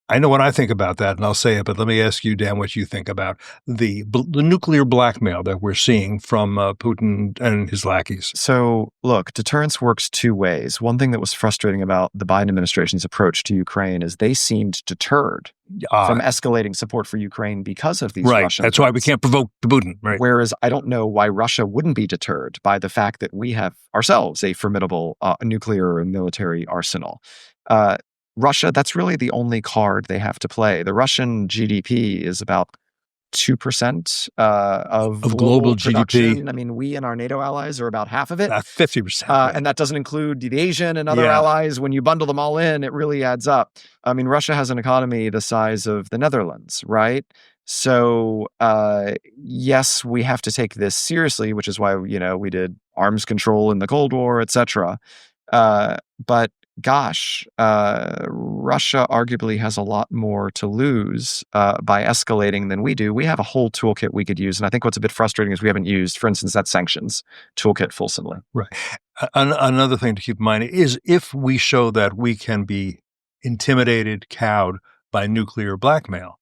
I know what I think about that, and I'll say it, but let me ask you, Dan, what you think about the nuclear blackmail that we're seeing from Putin and his lackeys. So, look, deterrence works two ways. One thing that was frustrating about the Biden administration's approach to Ukraine is they seemed deterred from escalating support for Ukraine because of these Russian That's why we can't provoke Putin. Right. Whereas I don't know why Russia wouldn't be deterred by the fact that we have ourselves a formidable nuclear and military arsenal. Russia, that's really the only card they have to play. The Russian GDP is about 2% of global GDP. We and our NATO allies are about half of it. 50%. And that doesn't include the Asian and other allies. When you bundle them all in, it really adds up. Russia has an economy the size of the Netherlands, right? So, yes, we have to take this seriously, which is why, we did arms control in the Cold War, et cetera. But gosh, Russia arguably has a lot more to lose by escalating than we do. We have a whole toolkit we could use. And I think what's a bit frustrating is we haven't used, for instance, that sanctions toolkit fulsomely. Right. Another thing to keep in mind is if we show that we can be intimidated, cowed by nuclear blackmail,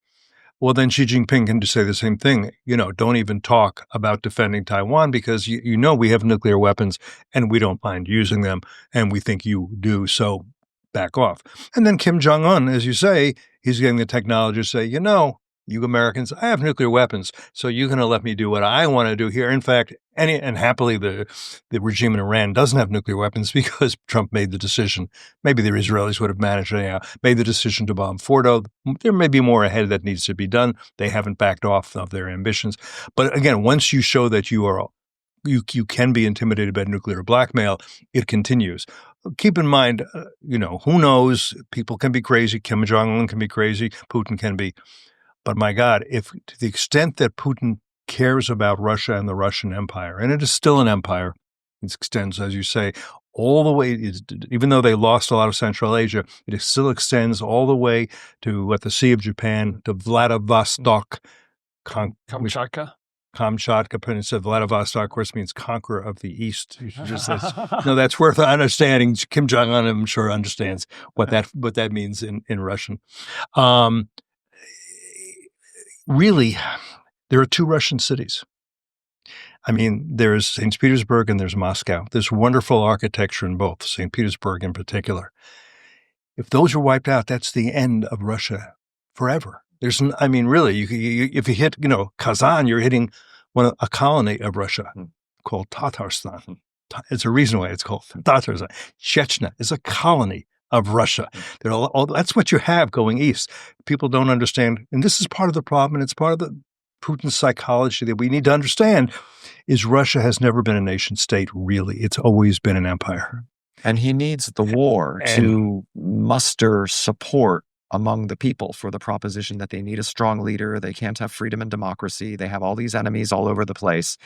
well, then Xi Jinping can just say the same thing. Don't even talk about defending Taiwan because we have nuclear weapons and we don't mind using them and we think you do. So back off. And then Kim Jong-un, as you say, he's getting the technology to say, you Americans, I have nuclear weapons, so you're going to let me do what I want to do here. In fact, and happily, the regime in Iran doesn't have nuclear weapons because Trump made the decision. Maybe the Israelis would have managed anyhow. Made the decision to bomb Fordo. There may be more ahead that needs to be done. They haven't backed off of their ambitions. But again, once you show that you can be intimidated by nuclear blackmail, it continues. Keep in mind, who knows? People can be crazy. Kim Jong-un can be crazy. Putin can be. But my God, if to the extent that Putin cares about Russia and the Russian Empire, and it is still an empire, It extends, as you say, all the way, even though they lost a lot of Central Asia, it still extends all the way to the Sea of Japan, to Vladivostok, Kamchatka. Kamchatka Peninsula. Vladivostok, of course, means conqueror of the East. No, that's worth understanding. Kim Jong-un, I'm sure, understands what that means in Russian. Really, there are two Russian cities. I mean, there's St. Petersburg and there's Moscow. There's wonderful architecture in both, St. Petersburg in particular. If those are wiped out, that's the end of Russia forever. Really, if you hit, Kazan, you're hitting a colony of Russia called Tatarstan. It's a reason why it's called Tatarstan. Chechnya is a colony of Russia. That's what you have going east. People don't understand, and this is part of the problem, and it's part of the Putin's psychology that we need to understand, is Russia has never been a nation state, really. It's always been an empire. And he needs the war to muster support among the people for the proposition that they need a strong leader. They can't have freedom and democracy. They have all these enemies all over the place.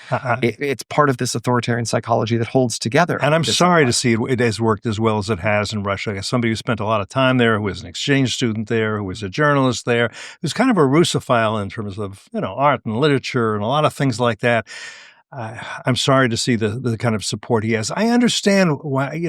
It's part of this authoritarian psychology that holds together. And I'm sorry to see it has worked as well as it has in Russia. As somebody who spent a lot of time there, who was an exchange student there, who was a journalist there, who's kind of a Russophile in terms of, art and literature and a lot of things like that. I'm sorry to see the kind of support he has. I understand why,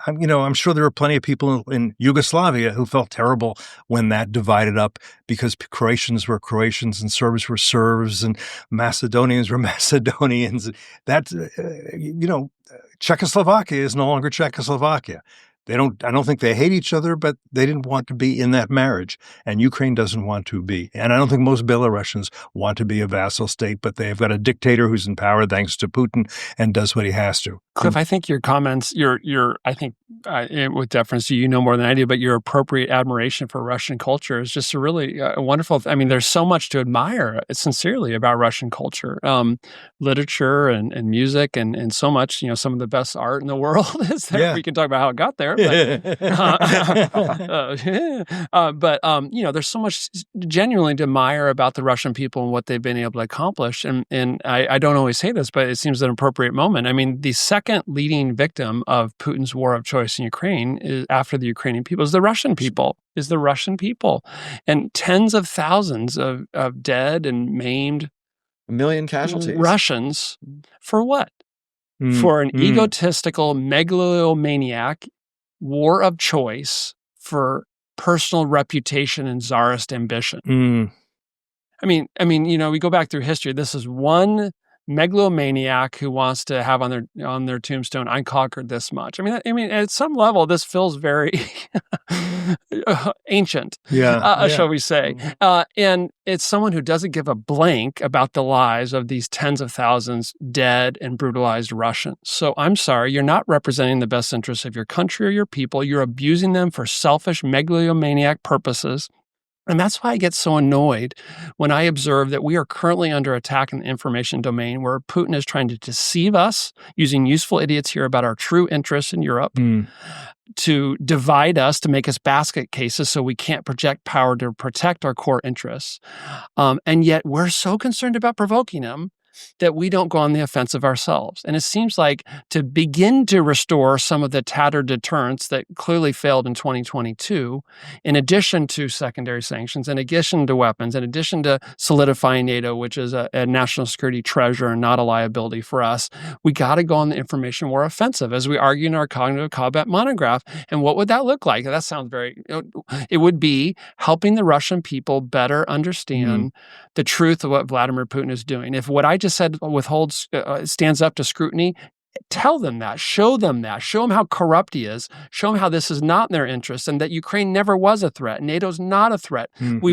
I'm sure there were plenty of people in Yugoslavia who felt terrible when that divided up, because Croatians were Croatians and Serbs were Serbs and Macedonians were Macedonians. Czechoslovakia is no longer Czechoslovakia. I don't think they hate each other, but they didn't want to be in that marriage. And Ukraine doesn't want to be. And I don't think most Belarusians want to be a vassal state, but they've got a dictator who's in power thanks to Putin and does what he has to. Cliff, I think your comments, with deference to you know more than I do, but your appropriate admiration for Russian culture is just a really wonderful. There's so much to admire, sincerely, about Russian culture, literature and music and so much. Some of the best art in the world is there. Yeah. We can talk about how it got there, but there's so much genuinely to admire about the Russian people and what they've been able to accomplish. And I don't always say this, but it seems an appropriate moment. The second leading victim of Putin's war of choice in Ukraine is, after the Ukrainian people, is the Russian people. And tens of thousands of dead and maimed, 1 million casualties. Russians. For what? For an egotistical megalomaniac war of choice for personal reputation and czarist ambition. We go back through history. This is one megalomaniac who wants to have on their tombstone, I conquered this much. At some level, this feels very ancient, shall we say. And it's someone who doesn't give a blank about the lives of these tens of thousands dead and brutalized Russians. So I'm sorry, you're not representing the best interests of your country or your people. You're abusing them for selfish megalomaniac purposes. And that's why I get so annoyed when I observe that we are currently under attack in the information domain, where Putin is trying to deceive us using useful idiots here about our true interests in Europe, to divide us, to make us basket cases so we can't project power to protect our core interests. And yet we're so concerned about provoking him that we don't go on the offensive ourselves. And it seems like to begin to restore some of the tattered deterrence that clearly failed in 2022, in addition to secondary sanctions, in addition to weapons, in addition to solidifying NATO, which is a national security treasure and not a liability for us, we got to go on the information war offensive, as we argue in our cognitive combat monograph. And what would that look like? That sounds it would be helping the Russian people better understand the truth of what Vladimir Putin is doing. If what I just said stands up to scrutiny, tell them that, show them how corrupt he is, show them how this is not in their interest and that Ukraine never was a threat. NATO's not a threat. We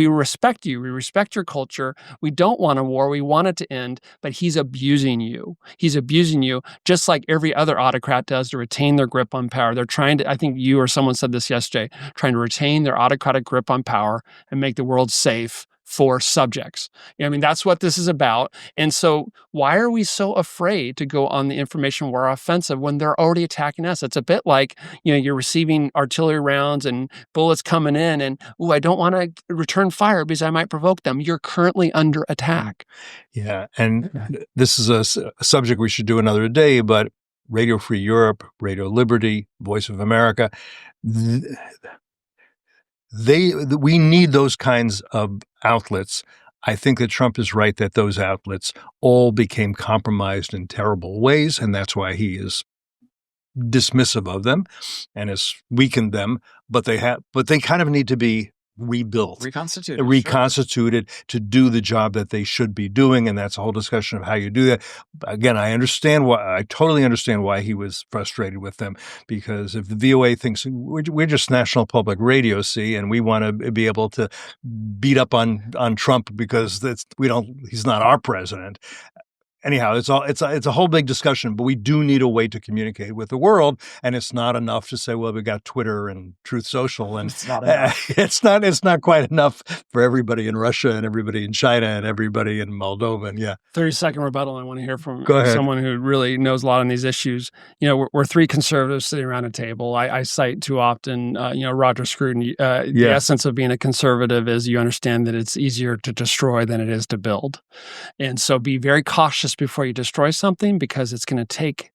respect you. We respect your culture. We don't want a war. We want it to end, but he's abusing you. He's abusing you just like every other autocrat does to retain their grip on power. They're trying to, I think you or someone said this yesterday, trying to retain their autocratic grip on power and make the world safe for subjects. I mean, that's what this is about. And so why are we so afraid to go on the information war offensive when they're already attacking us? It's a bit like, you're receiving artillery rounds and bullets coming in and, I don't want to return fire because I might provoke them. You're currently under attack. Yeah. And this is a subject we should do another day, but Radio Free Europe, Radio Liberty, Voice of America, we need those kinds of outlets. I think that Trump is right that those outlets all became compromised in terrible ways, and that's why he is dismissive of them and has weakened them. But they kind of need to be rebuilt, reconstituted to do the job that they should be doing, and that's a whole discussion of how you do that. Again, I totally understand why he was frustrated with them, because if the VOA thinks we're just national public radio, and we want to be able to beat up on Trump because he's not our president. Anyhow, it's a whole big discussion, but we do need a way to communicate with the world, and it's not enough to say, well, we got Twitter and Truth Social, and it's not enough. It's not quite enough for everybody in Russia and everybody in China and everybody in Moldova. And 30-second rebuttal. I want to hear from Go someone who really knows a lot on these issues. We're three conservatives sitting around a table. I cite too often, Roger Scruton. The essence of being a conservative is you understand that it's easier to destroy than it is to build, and so be very cautious before you destroy something, because it's going to take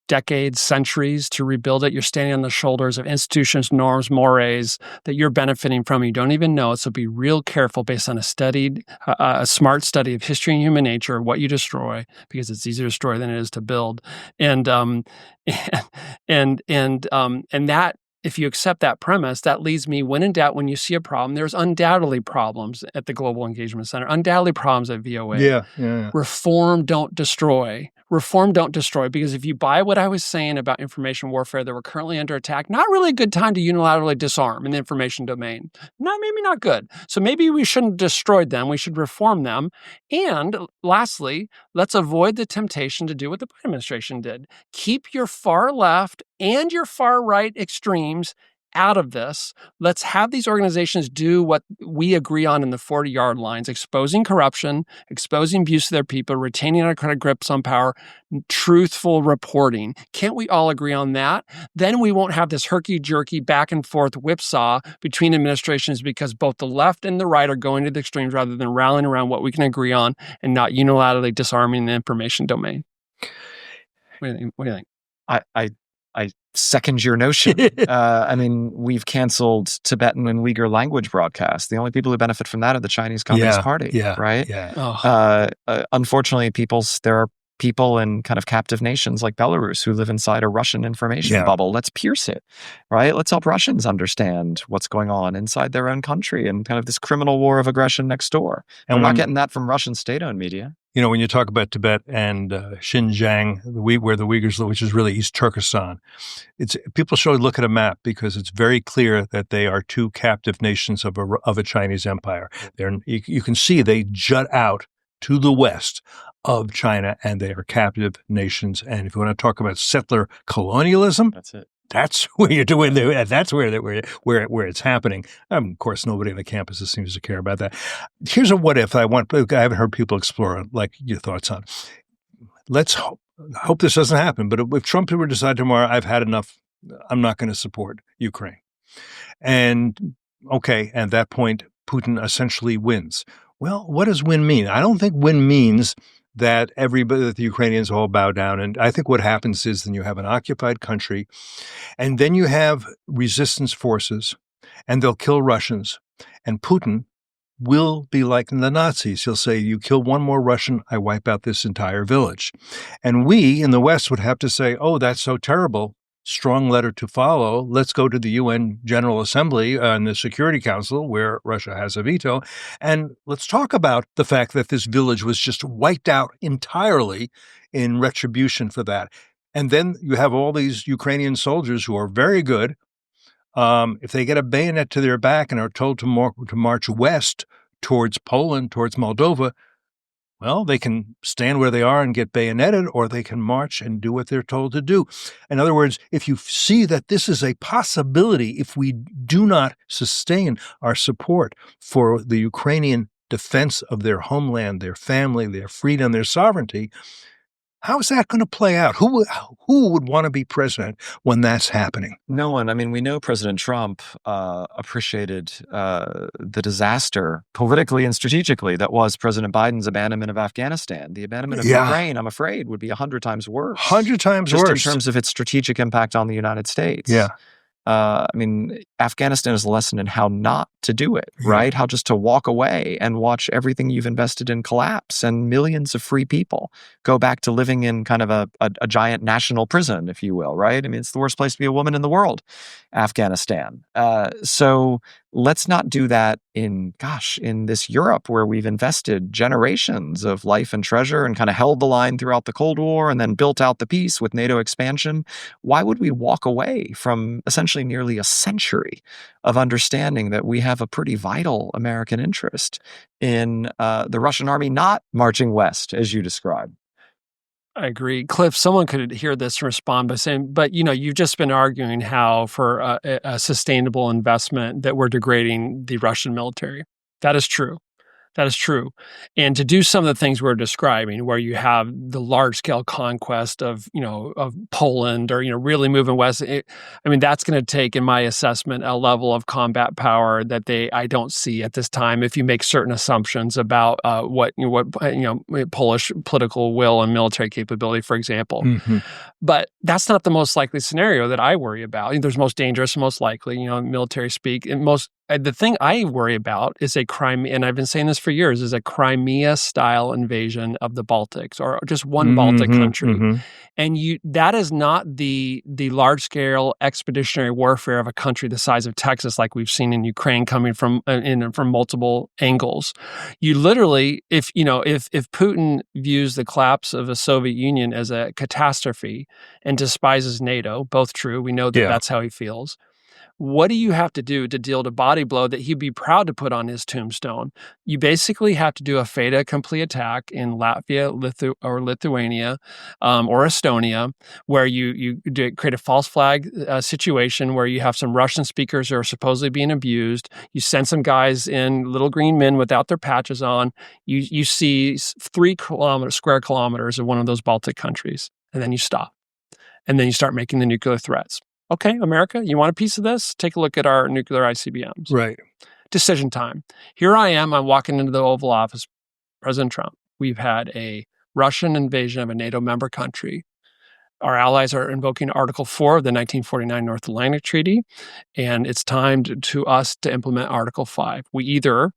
decades, centuries to rebuild it. You're standing on the shoulders of institutions, norms, mores that you're benefiting from. You don't even know it. So be real careful based on a smart study of history and human nature, what you destroy, because it's easier to destroy than it is to build. And that, if you accept that premise, that leads me, when in doubt, when you see a problem, there's undoubtedly problems at the Global Engagement Center, undoubtedly problems at VOA. Yeah. Reform, don't destroy. Reform, don't destroy, because if you buy what I was saying about information warfare, that we're currently under attack, not really a good time to unilaterally disarm in the information domain. Maybe not good. So maybe we shouldn't destroy them. We should reform them. And lastly, let's avoid the temptation to do what the Biden administration did. Keep your far left and your far right extremes out of this. Let's have these organizations do what we agree on in the 40-yard lines: exposing corruption, exposing abuse of their people, retaining autocratic grips on power, truthful reporting. Can't we all agree on that? Then we won't have this herky-jerky back and forth whipsaw between administrations, because both the left and the right are going to the extremes rather than rallying around what we can agree on and not unilaterally disarming the information domain. What do you think? I second your notion. I mean, we've canceled Tibetan and Uyghur language broadcasts. The only people who benefit from that are the Chinese Communist Party, right? Yeah. Unfortunately, there are people in kind of captive nations like Belarus who live inside a Russian information bubble. Let's pierce it, right? Let's help Russians understand what's going on inside their own country and kind of this criminal war of aggression next door. And we're not getting that from Russian state-owned media. When you talk about Tibet and Xinjiang, where the Uyghurs live, which is really East Turkestan, people should look at a map, because it's very clear that they are two captive nations of a Chinese empire. You can see they jut out to the west of China, and they are captive nations. And if you want to talk about settler colonialism, that's it. That's where you're doing. That's where it's happening. Of course, nobody on the campuses seems to care about that. Here's a what if I haven't heard people explore like your thoughts on. Let's hope this doesn't happen. But if Trump were to decide tomorrow, I've had enough, I'm not going to support Ukraine, and at that point, Putin essentially wins. Well, what does win mean? I don't think win means that the Ukrainians all bow down. And I think what happens is then you have an occupied country, and then you have resistance forces, and they'll kill Russians. And Putin will be like the Nazis. He'll say, you kill one more Russian, I wipe out this entire village. And we in the West would have to say, oh, that's so terrible. Strong letter to follow. Let's go to the UN General Assembly and the Security Council, where Russia has a veto, and let's talk about the fact that this village was just wiped out entirely in retribution for that. And then you have all these Ukrainian soldiers who are very good. If they get a bayonet to their back and are told to march west towards Poland, towards Moldova, well, they can stand where they are and get bayoneted, or they can march and do what they're told to do. In other words, if you see that this is a possibility, if we do not sustain our support for the Ukrainian defense of their homeland, their family, their freedom, their sovereignty. How is that going to play out? Who would want to be president when that's happening? No one. I mean, we know President Trump appreciated the disaster politically and strategically that was President Biden's abandonment of Afghanistan. The abandonment of Ukraine, I'm afraid, would be 100 times worse. 100 times just worse. in terms of its strategic impact on the United States. Yeah. I mean, Afghanistan is a lesson in how not to do it, right? How just to walk away and watch everything you've invested in collapse and millions of free people go back to living in kind of a giant national prison, if you will, right? I mean, it's the worst place to be a woman in the world, Afghanistan. So let's not do that in this Europe where we've invested generations of life and treasure and kind of held the line throughout the Cold War and then built out the peace with NATO expansion. Why would we walk away from essentially nearly a century of understanding that we have a pretty vital American interest in the Russian army not marching west, as you described? I agree. Cliff, someone could hear this and respond by saying, but you've just been arguing how for a sustainable investment that we're degrading the Russian military. That is true. That is true. And to do some of the things we're describing, where you have the large-scale conquest of Poland or, really moving west, that's going to take, in my assessment, a level of combat power that I don't see at this time if you make certain assumptions about what Polish political will and military capability, for example. Mm-hmm. But that's not the most likely scenario that I worry about. There's most dangerous and most likely, military speak, and the thing I worry about is a Crimea, and I've been saying this for years, is a Crimea-style invasion of the Baltics, or just one Baltic country. Mm-hmm. And that is not the large-scale expeditionary warfare of a country the size of Texas, like we've seen in Ukraine, coming from multiple angles. You literally, if Putin views the collapse of the Soviet Union as a catastrophe and despises NATO, both true, we know that that's how he feels. What do you have to do to deal the body blow that he'd be proud to put on his tombstone? You basically have to do a fait accompli attack in Latvia, Lithuania, or Estonia, where you create a false flag situation where you have some Russian speakers who are supposedly being abused. You send some guys in, little green men without their patches on. You see 3 square kilometers of one of those Baltic countries, and then you stop. And then you start making the nuclear threats. Okay, America, you want a piece of this? Take a look at our nuclear ICBMs. Right. Decision time. Here I am. I'm walking into the Oval Office. President Trump, we've had a Russian invasion of a NATO member country. Our allies are invoking Article 4 of the 1949 North Atlantic Treaty, and it's time to us to implement Article 5. We either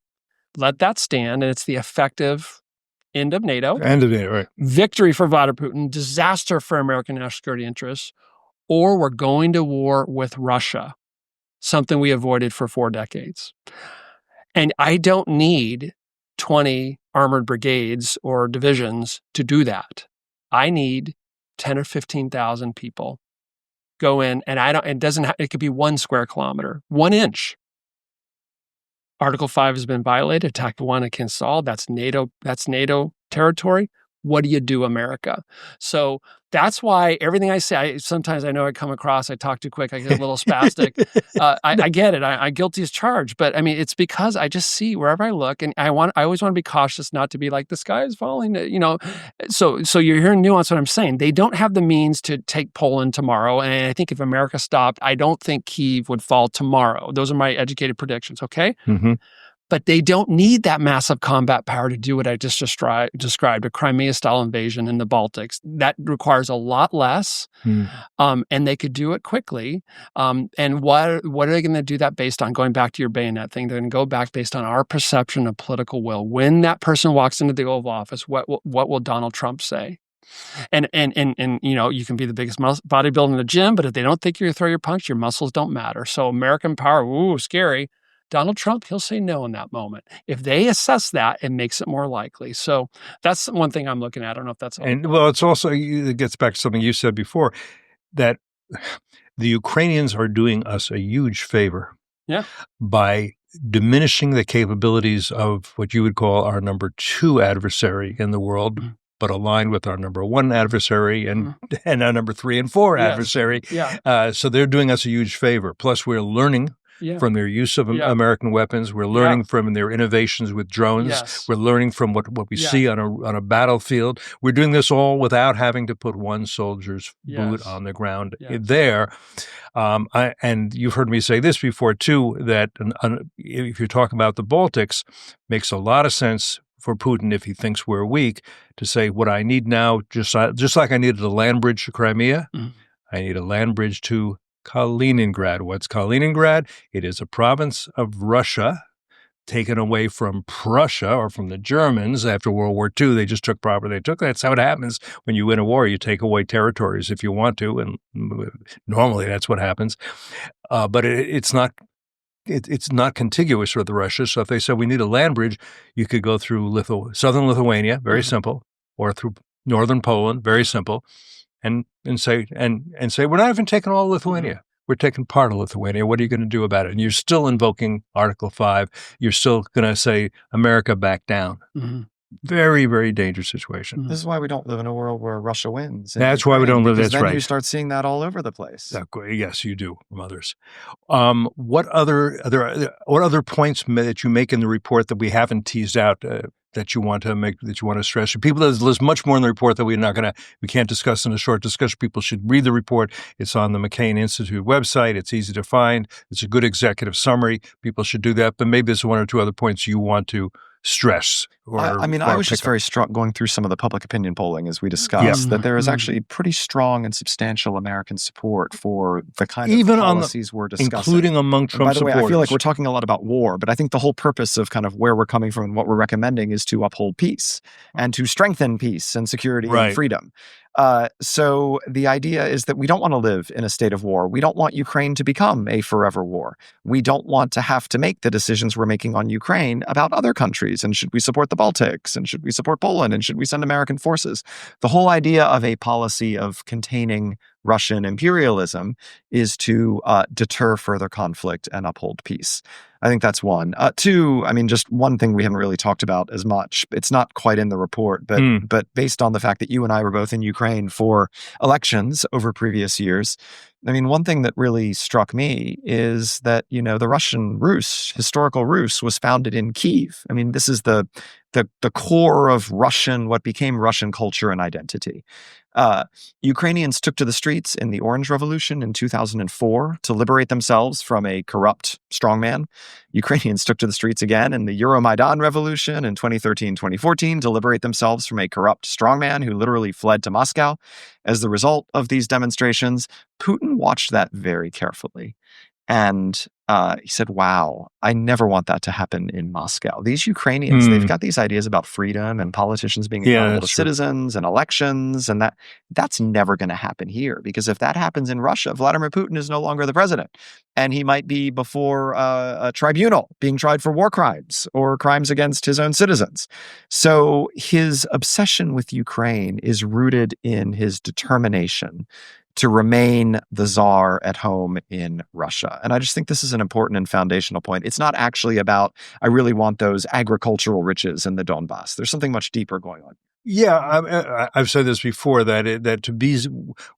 let that stand, and it's the effective end of NATO. End of NATO, right. Victory for Vladimir Putin, disaster for American national security interests, or we're going to war with Russia, something we avoided for 4 decades. And I don't need 20 armored brigades or divisions to do that. I need 10 or 15,000 people go in, and it could be 1 square kilometer, 1 inch. Article 5 has been violated, attack 1 against all. That's NATO territory. What do you do, America? So that's why everything I say, sometimes I know I come across, I talk too quick, I get a little spastic. I get it. I'm guilty as charged. But it's because I just see wherever I look, and I always want to be cautious not to be like, the sky is falling, So you're hearing nuance what I'm saying. They don't have the means to take Poland tomorrow. And I think if America stopped, I don't think Kyiv would fall tomorrow. Those are my educated predictions, okay? Mm-hmm. But they don't need that massive combat power to do what I just described, a Crimea-style invasion in the Baltics. That requires a lot less, and they could do it quickly. And what are they going to do that based on? Going back to your bayonet thing, they're going to go back based on our perception of political will. When that person walks into the Oval Office, what will Donald Trump say? And you can be the biggest bodybuilder in the gym, but if they don't think you're going to throw your punch, your muscles don't matter. So American power, ooh, scary. Donald Trump, he'll say no in that moment. If they assess that, it makes it more likely. So that's one thing I'm looking at. I don't know if that's... And well, it gets back to something you said before, that the Ukrainians are doing us a huge favor by diminishing the capabilities of what you would call our number 2 adversary in the world, but aligned with our number 1 adversary and our number 3 and 4 adversary. Yeah. So they're doing us a huge favor. Plus, we're learning from their use of American weapons. We're learning from their innovations with drones. Yes. We're learning from what we see on a battlefield. We're doing this all without having to put one soldier's boot on the ground there. And you've heard me say this before, too, that if you're talking about the Baltics, makes a lot of sense for Putin, if he thinks we're weak, to say what I need now, just like I needed a land bridge to Crimea, I need a land bridge to Kaliningrad. What's Kaliningrad? It is a province of Russia taken away from Prussia or from the Germans after World War II. They just took property. That's how it happens when you win a war. You take away territories if you want to, and normally that's what happens. But it's not. It's not contiguous with Russia. So if they said we need a land bridge, you could go through southern Lithuania, very simple, or through northern Poland, very simple, and say we're not even taking all Lithuania. We're taking part of Lithuania. What are you going to do about it? And you're still invoking Article 5. You're still going to say America back down. Very, very dangerous situation. This is why we don't live in a world where Russia wins. That's why we don't live. That's then right. You start seeing that all over the place. Yes, you do from others. What other points that you make in the report that we haven't teased out that you want to make, that you want to stress? People, there's much more in the report that we can't discuss in a short discussion. People should read the report. It's on the McCain Institute website. It's easy to find. It's a good executive summary. People should do that. But maybe there's one or two other points you want to stress. I was just very struck going through some of the public opinion polling as we discussed that there is actually pretty strong and substantial American support for the kind of policies we're discussing. Including among Trump supporters. By the way, I feel like we're talking a lot about war, but I think the whole purpose of kind of where we're coming from and what we're recommending is to uphold peace and to strengthen peace and security and freedom. So the idea is that we don't want to live in a state of war. We don't want Ukraine to become a forever war. We don't want to have to make the decisions we're making on Ukraine about other countries. And should we support the Baltics? And should we support Poland? And should we send American forces? The whole idea of a policy of containing Russian imperialism is to deter further conflict and uphold peace. I think that's one. Two, just one thing we haven't really talked about as much. It's not quite in the report, but based on the fact that you and I were both in Ukraine for elections over previous years, one thing that really struck me is that, the Russian Rus, historical Rus, was founded in Kyiv. This is the core of what became Russian culture and identity. Ukrainians took to the streets in the Orange Revolution in 2004 to liberate themselves from a corrupt strongman. Ukrainians took to the streets again in the Euromaidan Revolution in 2013-2014 to liberate themselves from a corrupt strongman who literally fled to Moscow. As the result of these demonstrations, Putin watched that very carefully. And he said, wow, I never want that to happen in Moscow. These Ukrainians, they've got these ideas about freedom and politicians being accountable to citizens and elections, and that's never going to happen here. Because if that happens in Russia, Vladimir Putin is no longer the president. And he might be before a tribunal being tried for war crimes or crimes against his own citizens. So his obsession with Ukraine is rooted in his determination to remain the czar at home in Russia. And I just think this is an important and foundational point. It's not actually about, I really want those agricultural riches in the Donbass. There's something much deeper going on. Yeah, I've said this before, that to be,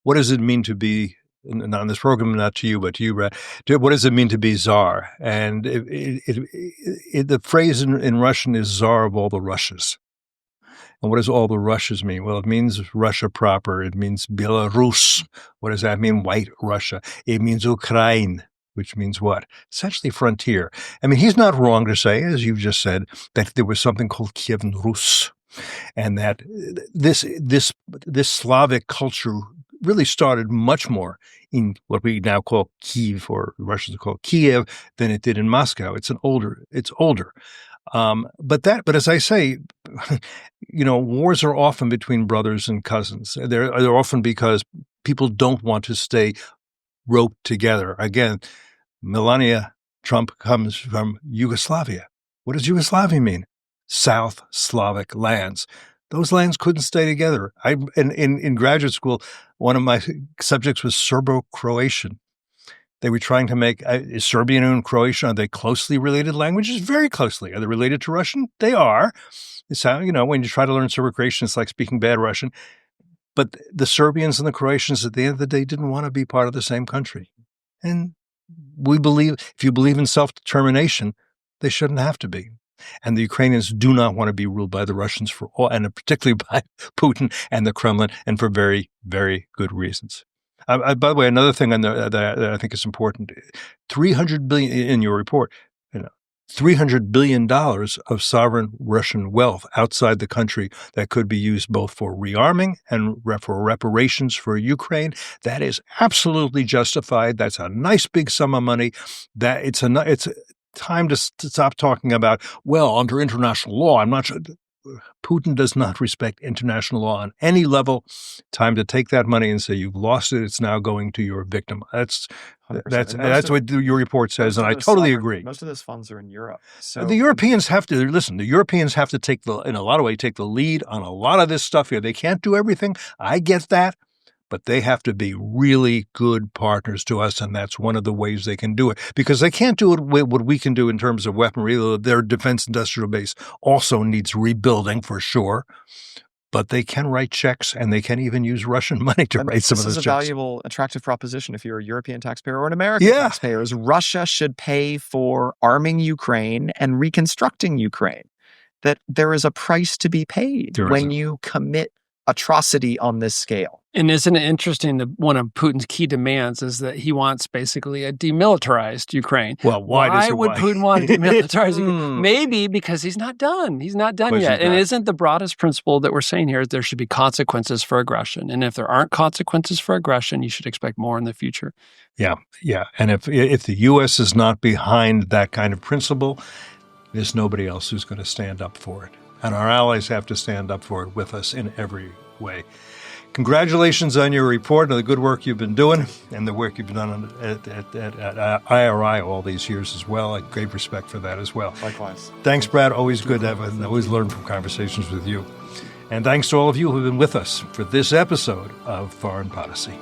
what does it mean to be, and on this program, not to you, but to you, Brad, what does it mean to be czar? And the phrase in Russian is czar of all the Russias. And what does all the Russias mean? Well, it means Russia proper. It means Belarus. What does that mean? White Russia. It means Ukraine, which means what? Essentially frontier. He's not wrong to say, as you've just said, that there was something called Kievan Rus, and that this Slavic culture really started much more in what we now call Kyiv, or Russians call Kiev, than it did in Moscow. It's older. But as I say, wars are often between brothers and cousins. They're often because people don't want to stay roped together. Again, Melania Trump comes from Yugoslavia. What does Yugoslavia mean? South Slavic lands. Those lands couldn't stay together. In graduate school, one of my subjects was Serbo-Croatian. They were trying to make Serbian and Croatian, are they closely related languages? Very closely. Are they related to Russian? They are. It's how, when you try to learn Serbo-Croatian, it's like speaking bad Russian. But the Serbians and the Croatians, at the end of the day, didn't want to be part of the same country. And if you believe in self-determination, they shouldn't have to be. And the Ukrainians do not want to be ruled by the Russians and particularly by Putin and the Kremlin, and for very, very good reasons. By the way, another thing that I think is important: $300 billion in your report. $300 billion of sovereign Russian wealth outside the country that could be used both for rearming and for reparations for Ukraine. That is absolutely justified. That's a nice big sum of money. That it's time to stop talking about, well, under international law. I'm not sure. Putin does not respect international law on any level. Time to take that money and say, you've lost it. It's now going to your victim. That's what your report says, and I totally agree. Most of those funds are in Europe. So the Europeans have to listen. The Europeans have to in a lot of ways, take the lead on a lot of this stuff here. They can't do everything. I get that. But they have to be really good partners to us, and that's one of the ways they can do it. Because they can't do it with what we can do in terms of weaponry. Their defense industrial base also needs rebuilding for sure. But they can write checks, and they can even use Russian money to write some of those checks. This is a valuable, attractive proposition if you're a European taxpayer or an American taxpayer. Is Russia should pay for arming Ukraine and reconstructing Ukraine. That there is a price to be paid when you commit atrocity on this scale. And isn't it interesting that one of Putin's key demands is that he wants basically a demilitarized Ukraine? Well, why would Putin want to demilitarize Ukraine? Maybe because he's not done. He's not done yet. And isn't the broadest principle that we're saying here is there should be consequences for aggression. And if there aren't consequences for aggression, you should expect more in the future. Yeah. And if the U.S. is not behind that kind of principle, there's nobody else who's going to stand up for it. And our allies have to stand up for it with us in every way. Congratulations on your report and the good work you've been doing and the work you've done at IRI all these years as well. I have great respect for that as well. Likewise. Thanks, Brad. Always good to always learn from conversations with you. And thanks to all of you who have been with us for this episode of Foreign Policy.